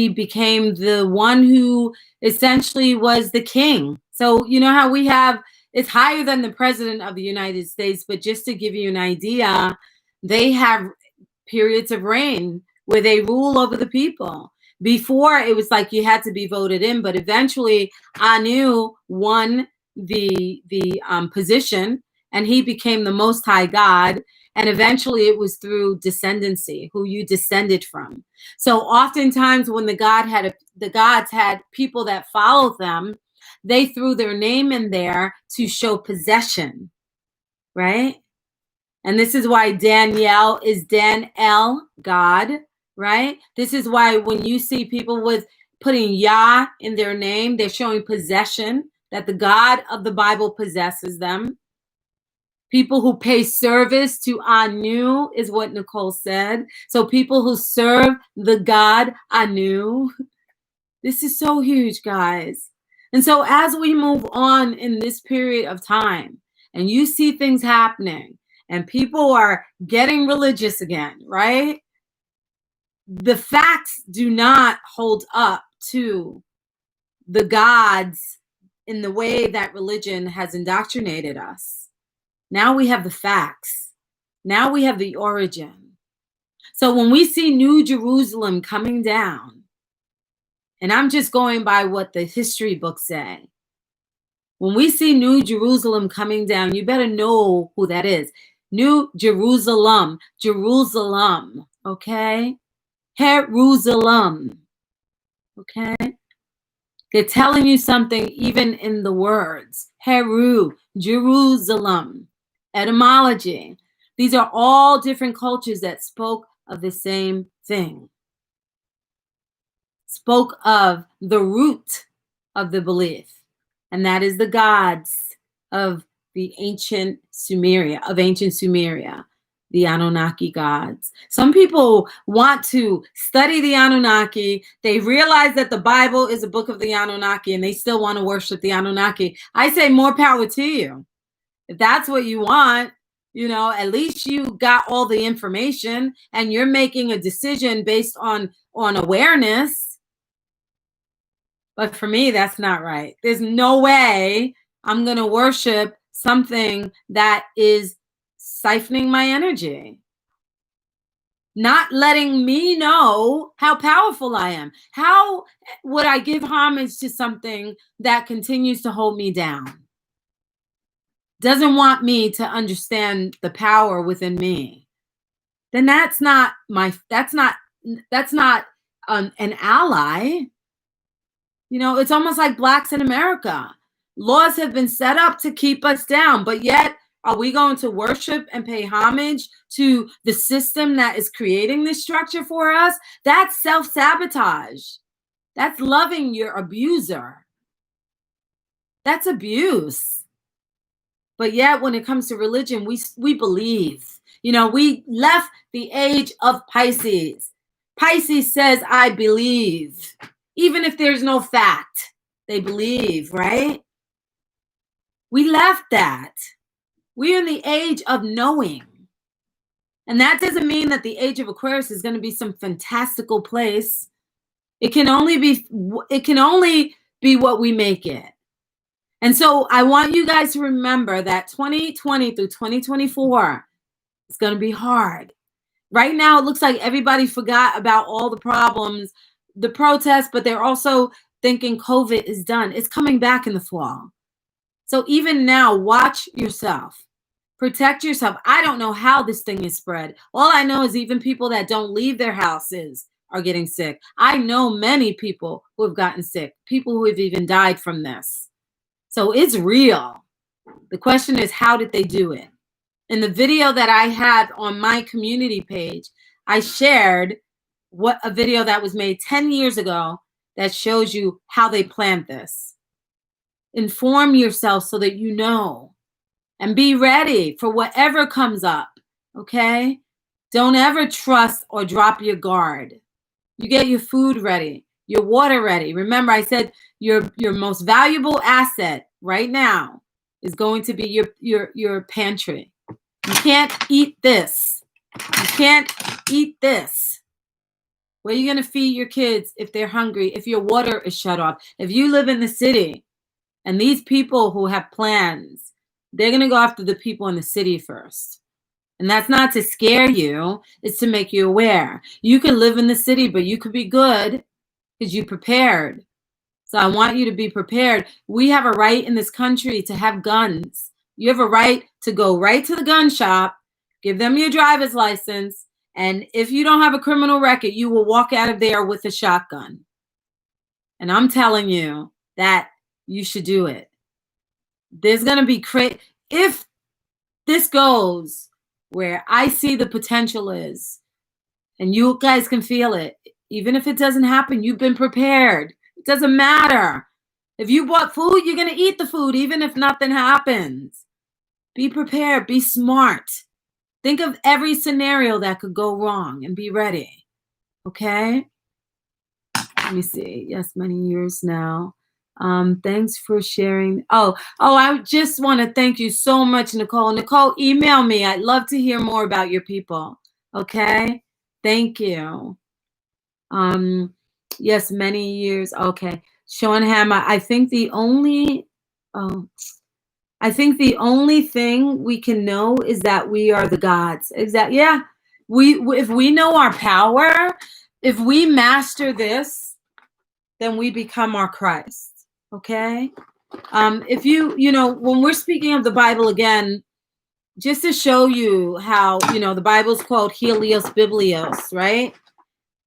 became the one who essentially was the king. So you know how we have, it's higher than the president of the United States, but just to give you an idea, they have periods of reign where they rule over the people. Before it was like you had to be voted in, but eventually Anu won the position, and he became the most high god. And eventually it was through descendancy, who you descended from. So oftentimes when the gods had people that followed them, they threw their name in there to show possession, right? And this is why Danielle is Dan-El, God, right? This is why when you see people with putting Yah in their name, they're showing possession, that the God of the Bible possesses them. People who pay service to Anu is what Nicole said. So people who serve the god Anu. This is so huge, guys. And so as we move on in this period of time, and you see things happening, and people are getting religious again, right? The facts do not hold up to the gods in the way that religion has indoctrinated us. Now we have the facts. Now we have the origin. So when we see New Jerusalem coming down, and I'm just going by what the history books say, when we see New Jerusalem coming down, you better know who that is. New Jerusalem, Jerusalem, okay? Jerusalem, okay? They're telling you something even in the words. Heru, Jerusalem. Etymology. These are all different cultures that spoke of the same thing. Spoke of the root of the belief. And that is the gods of the ancient Sumeria, the Anunnaki gods. Some people want to study the Anunnaki. They realize that the Bible is a book of the Anunnaki, and they still want to worship the Anunnaki. I say more power to you. If that's what you want, at least you got all the information and you're making a decision based on awareness. But for me, that's not right. There's no way I'm going to worship something that is siphoning my energy, not letting me know how powerful I am. How would I give homage to something that continues to hold me down? Doesn't want me to understand the power within me? Then that's not an ally. It's almost like blacks in America. Laws have been set up to keep us down, but yet are we going to worship and pay homage to the system that is creating this structure for us? That's self-sabotage. That's loving your abuser. That's abuse. But yet when it comes to religion, we believe. We left the age of Pisces. Pisces says, I believe. Even if there's no fact, they believe, right? We left that. We're in the age of knowing. And that doesn't mean that the age of Aquarius is going to be some fantastical place. It can only be what we make it. And so I want you guys to remember that 2020 through 2024 is going to be hard. Right now, it looks like everybody forgot about all the problems, the protests, but they're also thinking COVID is done. It's coming back in the fall. So even now, watch yourself. Protect yourself. I don't know how this thing is spread. All I know is even people that don't leave their houses are getting sick. I know many people who have gotten sick, people who have even died from this. So it's real. The question is, how did they do it? In the video that I had on my community page, I shared a video that was made 10 years ago that shows you how they planned this. Inform yourself so that you know, and be ready for whatever comes up, okay? Don't ever trust or drop your guard. You get your food ready, your water ready. Remember, I said your most valuable asset right now is going to be your pantry. You can't eat this. You can't eat this. Where are you going to feed your kids if they're hungry, if your water is shut off? If you live in the city and these people who have plans, they're going to go after the people in the city first. And that's not to scare you. It's to make you aware. You can live in the city, but you could be good because you prepared. So I want you to be prepared. We have a right in this country to have guns. You have a right to go right to the gun shop, give them your driver's license, and if you don't have a criminal record, you will walk out of there with a shotgun. And I'm telling you that you should do it. There's going to be if this goes where I see the potential is, and you guys can feel it, even if it doesn't happen, you've been prepared. It doesn't matter. If you bought food, you're going to eat the food, even if nothing happens. Be prepared. Be smart. Think of every scenario that could go wrong and be ready. Okay? Let me see. Yes, many years now. Thanks for sharing. Oh, I just want to thank you so much, Nicole. Nicole, email me. I'd love to hear more about your people. Okay? Thank you. Yes, many years. Okay. Sean Hammer, I think the only thing we can know is that we are the gods. Exactly. Yeah. If we know our power, if we master this, then we become our Christ. Okay. If when we're speaking of the Bible again, just to show you how, the Bible's called Helios Biblios, right?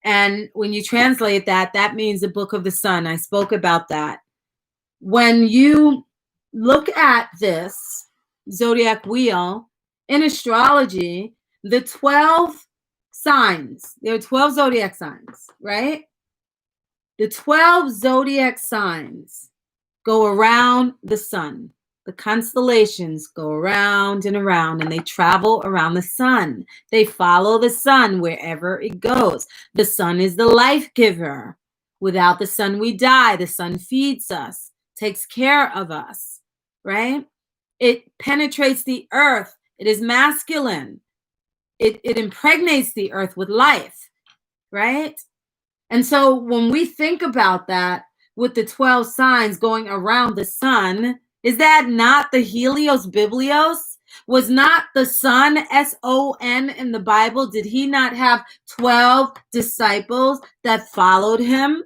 And when you translate that, that means the book of the sun. I spoke about that. When you look at this zodiac wheel in astrology, the 12 signs, there are 12 zodiac signs, right? The 12 zodiac signs go around the sun. The constellations go around and around, and they travel around the sun. They follow the sun wherever it goes. The sun is the life giver. Without the sun, we die. The sun feeds us, takes care of us, right? It penetrates the earth. It is masculine. It impregnates the earth with life, right? And so when we think about that with the 12 signs going around the sun, is that not the Helios Biblios? Was not the sun, S-O-N, in the Bible? Did he not have 12 disciples that followed him?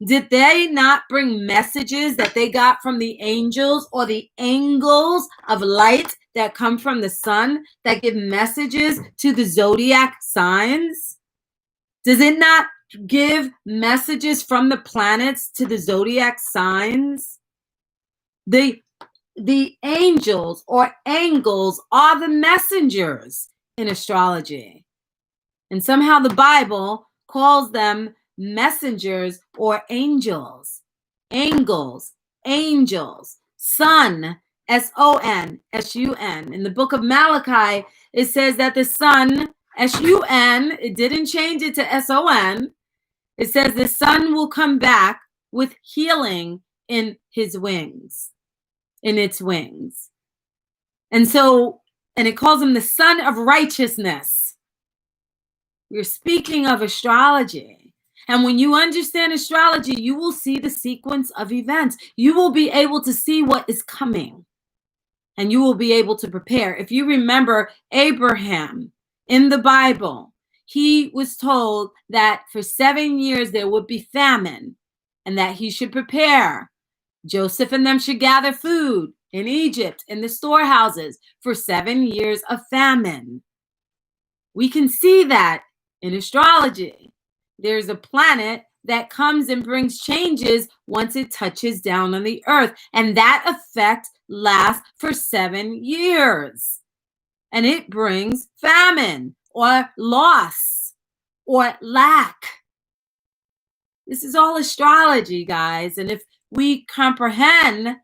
Did they not bring messages that they got from the angels or the angles of light that come from the sun that give messages to the zodiac signs? Does it not give messages from the planets to the zodiac signs? The angels or angles are the messengers in astrology. And somehow the Bible calls them messengers or angels. Angles, angels, sun, S-O-N, S-U-N. In the book of Malachi, it says that the sun, S-U-N, it didn't change it to S-O-N. It says the sun will come back with healing in his wings, in its wings. And it calls him the son of righteousness. We're speaking of astrology. And when you understand astrology, you will see the sequence of events. You will be able to see what is coming. And you will be able to prepare. If you remember Abraham in the Bible, he was told that for 7 years there would be famine and that he should prepare. Joseph and them should gather food in Egypt in the storehouses for 7 years of famine. We can see that in astrology. There's a planet that comes and brings changes once it touches down on the earth. And that effect lasts for 7 years. And it brings famine or loss or lack. This is all astrology, guys. And if we comprehend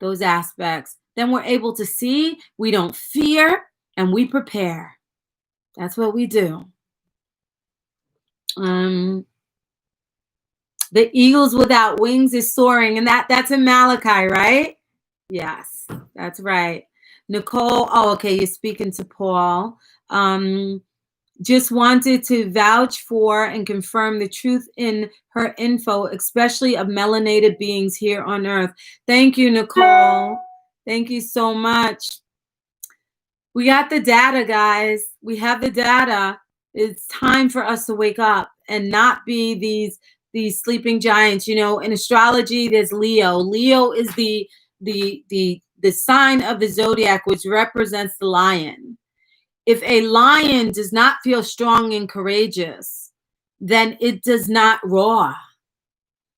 those aspects, then we're able to see, we don't fear, and we prepare. That's what we do. The eagles without wings is soaring, and that's in Malachi, right? Yes, that's right. Nicole, oh, okay, you're speaking to Paul. Just wanted to vouch for and confirm the truth in her info, especially of melanated beings here on Earth. Thank you, Nicole. Thank you so much. We got the data, guys. We have the data. It's time for us to wake up and not be these sleeping giants. You know, in astrology, there's Leo. Leo is the sign of the zodiac, which represents the lion. If a lion does not feel strong and courageous, then it does not roar.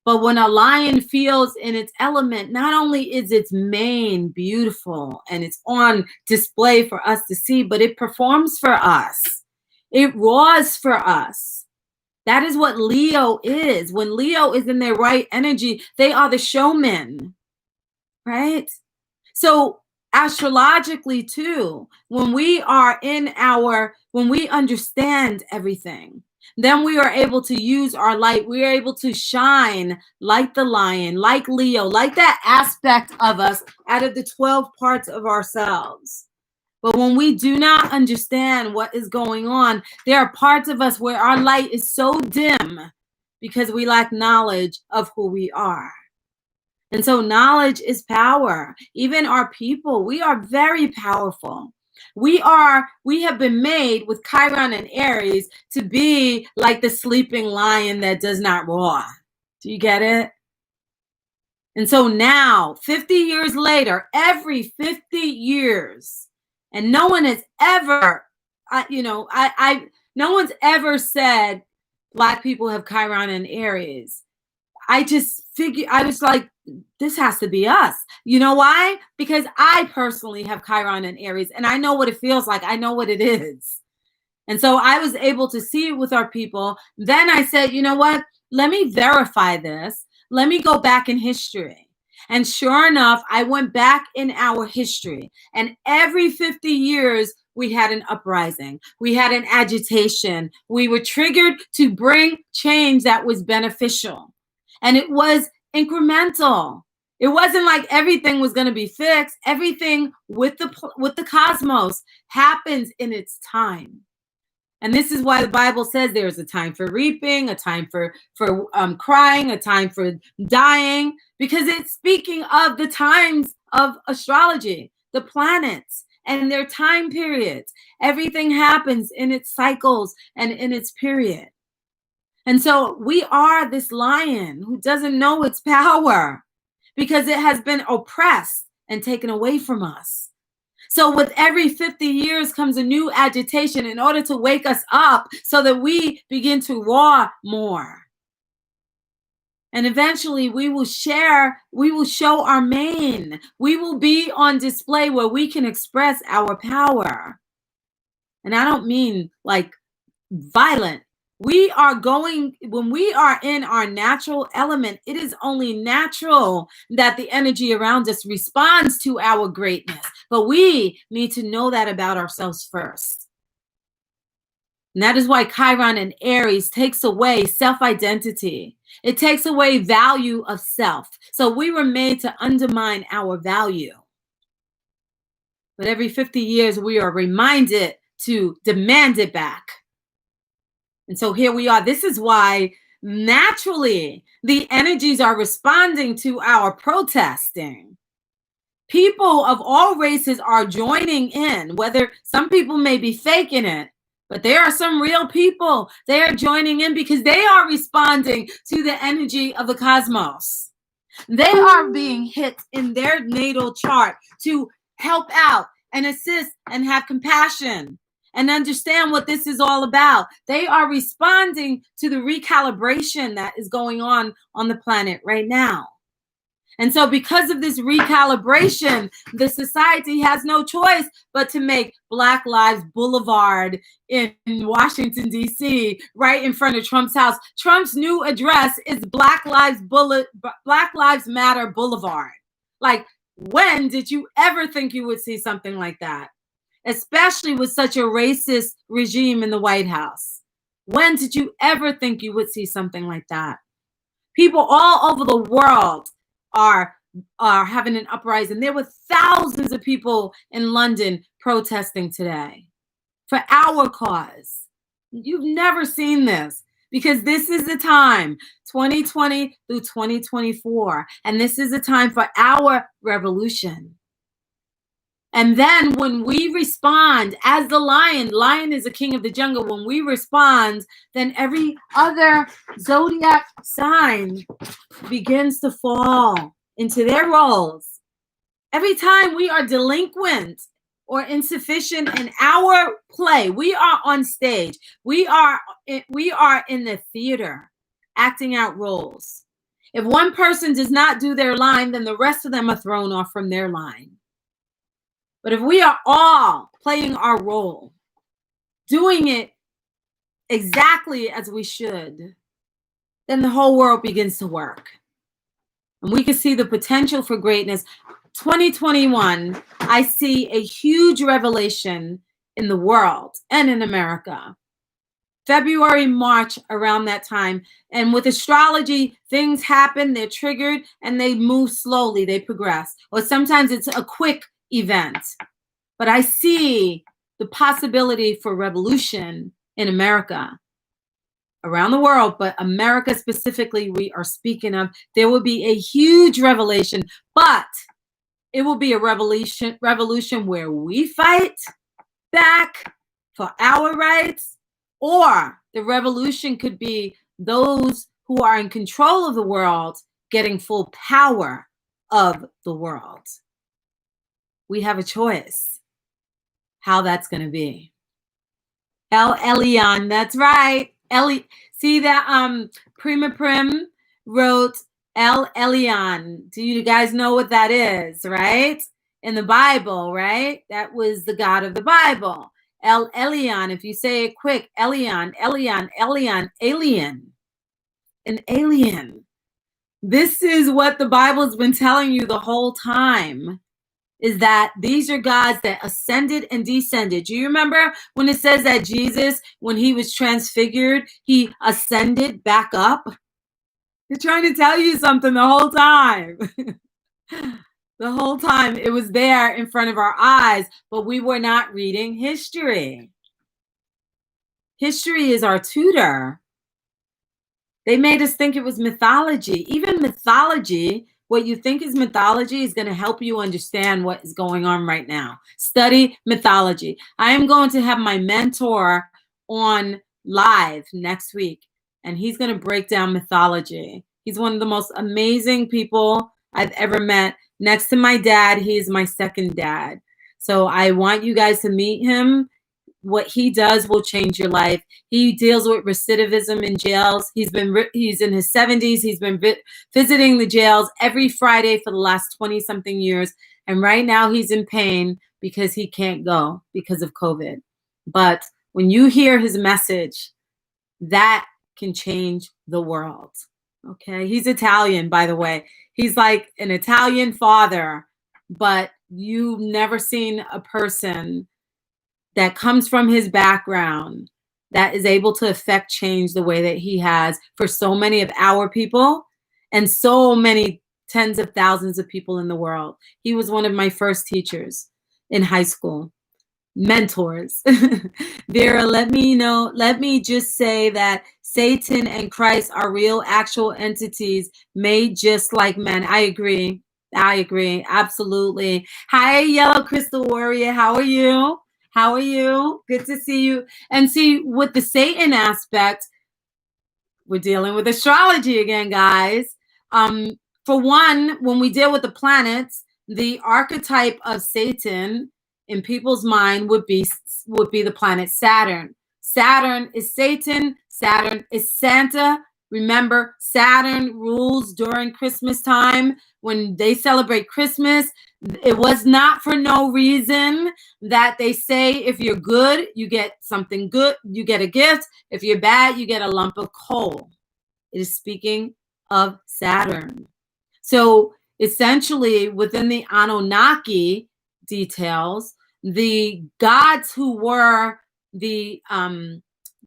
But when a lion feels in its element, not only is its mane beautiful and it's on display for us to see, but it performs for us. It roars for us. That is what Leo is. When Leo is in their right energy, they are the showmen, right? So astrologically too, when we understand everything, then we are able to use our light. We are able to shine like the lion, like Leo, like that aspect of us out of the 12 parts of ourselves. But when we do not understand what is going on, there are parts of us where our light is so dim because we lack knowledge of who we are. And so knowledge is power. Even our people, we are very powerful. We have been made with Chiron and Aries to be like the sleeping lion that does not roar. Do you get it? And so now, 50 years later, every 50 years, and no one has ever, no one's ever said Black people have Chiron and Aries. I was like, this has to be us. You know why? Because I personally have Chiron and Aries, and I know what it feels like. I know what it is. And so I was able to see it with our people. Then I said, you know what? Let me verify this. Let me go back in history. And sure enough, I went back in our history, and every 50 years, we had an uprising. We had an agitation. We were triggered to bring change that was beneficial. And it was incremental. It wasn't like everything was going to be fixed. Everything with the cosmos happens in its time. And this is why the Bible says there's a time for reaping, a time for crying, a time for dying, because it's speaking of the times of astrology, the planets and their time periods. Everything happens in its cycles and in its period. And so we are this lion who doesn't know its power because it has been oppressed and taken away from us. So with every 50 years comes a new agitation in order to wake us up so that we begin to roar more. And eventually we will show our mane. We will be on display where we can express our power. And I don't mean like violent. When we are in our natural element, it is only natural that the energy around us responds to our greatness. But we need to know that about ourselves first. And that is why Chiron and Aries takes away self-identity. It takes away value of self. So we were made to undermine our value. But every 50 years, we are reminded to demand it back. And so here we are. This is why naturally the energies are responding to our protesting. People of all races are joining in, whether some people may be faking it, but there are some real people. They are joining in because they are responding to the energy of the cosmos. They are being hit in their natal chart to help out and assist and have compassion and understand what this is all about. They are responding to the recalibration that is going on the planet right now. And so because of this recalibration, the society has no choice but to make Black Lives Boulevard in Washington, D.C., right in front of Trump's house. Trump's new address is Black Lives Matter Boulevard. Like, when did you ever think you would see something like that? Especially with such a racist regime in the White House. When did you ever think you would see something like that? People all over the world are having an uprising. There were thousands of people in London protesting today for our cause. You've never seen this because this is the time, 2020 through 2024, and this is a time for our revolution. And then when we respond as the lion is a king of the jungle. When we respond, then every other zodiac sign begins to fall into their roles. Every time we are delinquent or insufficient in our play, we are on stage. We are in the theater acting out roles. If one person does not do their line, then the rest of them are thrown off from their line. But if we are all playing our role, doing it exactly as we should, then the whole world begins to work. And we can see the potential for greatness. 2021, I see a huge revelation in the world and in America. February, March, around that time. And with astrology, things happen, they're triggered, and they move slowly, they progress. Or sometimes it's a quick event. But I see the possibility for revolution in America, around the world, but America specifically, we are speaking of. There will be a huge revelation, but it will be a revolution where we fight back for our rights, or the revolution could be those who are in control of the world getting full power of the world. We have a choice how that's going to be. El Elyon, that's right. See that Prima Prim wrote El Elyon. Do you guys know what that is, right? In the Bible, right? That was the God of the Bible. El Elyon, if you say it quick, Elyon, Elyon, Elyon, alien. An alien. This is what the Bible's been telling you the whole time, is that these are gods that ascended and descended. Do you remember when it says that Jesus, when he was transfigured, he ascended back up? They're trying to tell you something the whole time. The whole time it was there in front of our eyes, but we were not reading history. History is our tutor. They made us think it was mythology. Even mythology, what you think is mythology is going to help you understand what is going on right now. Study mythology. I am going to have my mentor on live next week, and he's going to break down mythology. He's one of the most amazing people I've ever met. Next to my dad, he is my second dad. So I want you guys to meet him. What he does will change your life. He deals with recidivism in jails. He's in his 70s. He's been visiting the jails every Friday for the last 20 something years. And right now he's in pain because he can't go because of COVID. But when you hear his message, that can change the world. Okay. He's Italian, by the way. He's like an Italian father, but you've never seen a person that comes from his background that is able to affect change the way that he has for so many of our people and so many tens of thousands of people in the world. He was one of my first teachers in high school, mentors. Vera, let me just say that Satan and Christ are real, actual entities made just like men. I agree. Absolutely. Hi, Yellow Crystal Warrior. How are you? Good to see you. And see, with the Satan aspect, we're dealing with astrology again, guys. For one, when we deal with the planets, the archetype of Satan in people's mind would be the planet Saturn. Saturn is Satan. Saturn is Santa. Remember, Saturn rules during Christmas time. When they celebrate Christmas, it was not for no reason that they say if you're good, you get something good, you get a gift. If you're bad, you get a lump of coal. It is speaking of Saturn. So essentially, within the Anunnaki details, the gods who were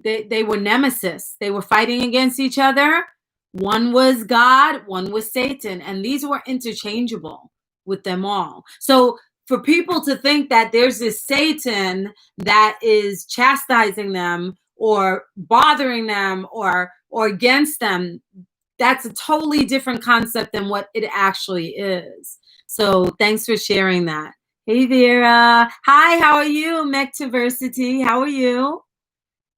they were nemesis. They were fighting against each other. One was God, one was Satan, and these were interchangeable with them all. So for people to think that there's this Satan that is chastising them or bothering them or against them, that's a totally different concept than what it actually is. So thanks for sharing that. Hey, Vera. Hi, how are you? Mectiversity, how are you?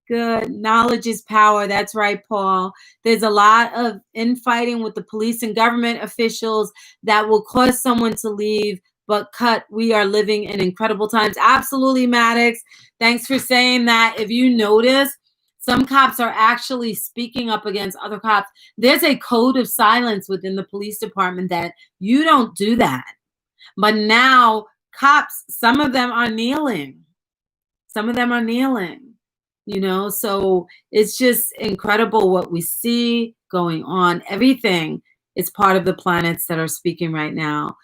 Good. Knowledge is power. That's right, Paul. There's a lot of infighting with the police and government officials that will cause someone to leave, but we are living in incredible times. Absolutely, Maddox. Thanks for saying that. If you notice, some cops are actually speaking up against other cops. There's a code of silence within the police department that you don't do that. But now cops, some of them are kneeling. So it's just incredible what we see going on. Everything is part of the planets that are speaking right now.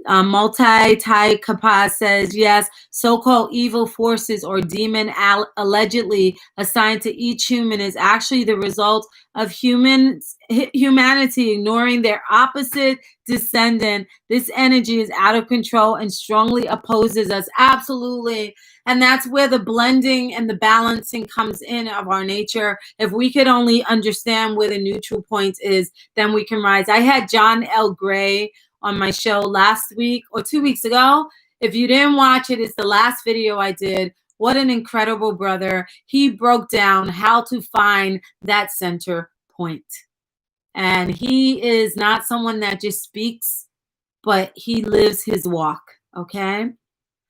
Multi-Tai Kapaz says, yes, so-called evil forces or demon allegedly assigned to each human is actually the result of humanity ignoring their opposite descendant. This energy is out of control and strongly opposes us. Absolutely. And that's where the blending and the balancing comes in of our nature. If we could only understand where the neutral point is, then we can rise. I had John L. Gray on my show last week or 2 weeks ago. If you didn't watch it, it's the last video I did. What an incredible brother. He broke down how to find that center point. And he is not someone that just speaks, but he lives his walk, okay?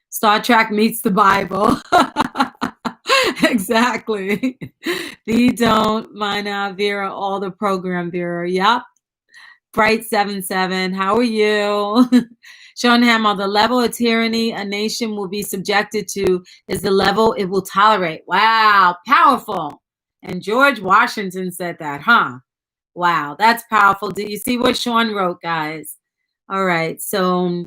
Star Trek meets the Bible. Exactly. They don't mind Vera, all the program, Vera. Yep. Bright 77, how are you? Sean Hamill, the level of tyranny a nation will be subjected to is the level it will tolerate. Wow, powerful. And George Washington said that, huh? Wow, that's powerful. Do you see what Sean wrote, guys? All right, so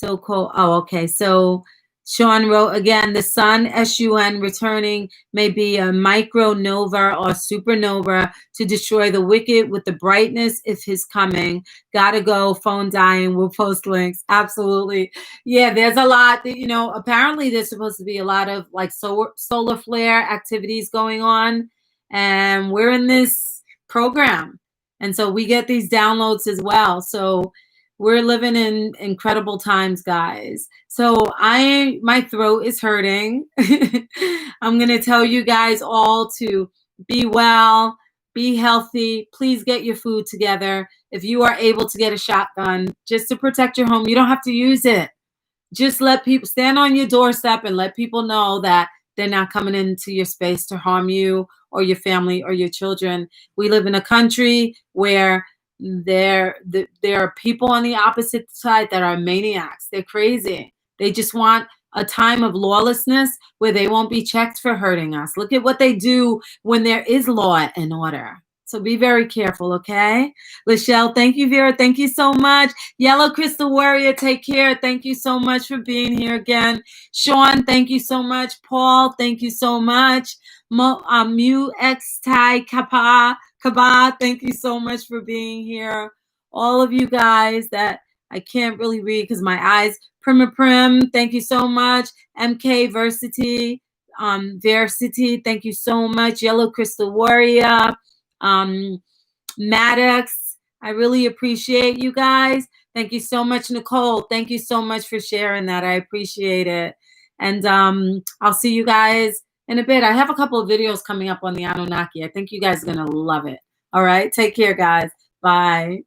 cool. Oh, okay. So Sean wrote again, the sun, SUN, returning may be a micronova or supernova to destroy the wicked with the brightness if his coming. Gotta go, phone dying, we'll post links. Absolutely. Yeah, there's a lot that, you know, apparently there's supposed to be a lot of like solar flare activities going on. And we're in this program. And so we get these downloads as well. So we're living in incredible times, guys. So my throat is hurting. I'm going to tell you guys all to be well, be healthy. Please get your food together. If you are able to get a shotgun just to protect your home, you don't have to use it. Just let people stand on your doorstep and let people know that they're not coming into your space to harm you or your family or your children. We live in a country where there are people on the opposite side that are maniacs. They're crazy. They just want a time of lawlessness where they won't be checked for hurting us. Look at what they do when there is law and order. So be very careful, okay? Lachelle, thank you, Vera. Thank you so much. Yellow Crystal Warrior, take care. Thank you so much for being here again. Sean, thank you so much. Paul, thank you so much. Mu X Tai Kaba, thank you so much for being here. All of you guys that I can't really read because my eyes. Prim, thank you so much. MK Versity, Versity, thank you so much. Yellow Crystal Warrior, Maddox, I really appreciate you guys. Thank you so much, Nicole. Thank you so much for sharing that. I appreciate it. And I'll see you guys in a bit. I have a couple of videos coming up on the Anunnaki. I think you guys are going to love it. All right. Take care, guys. Bye.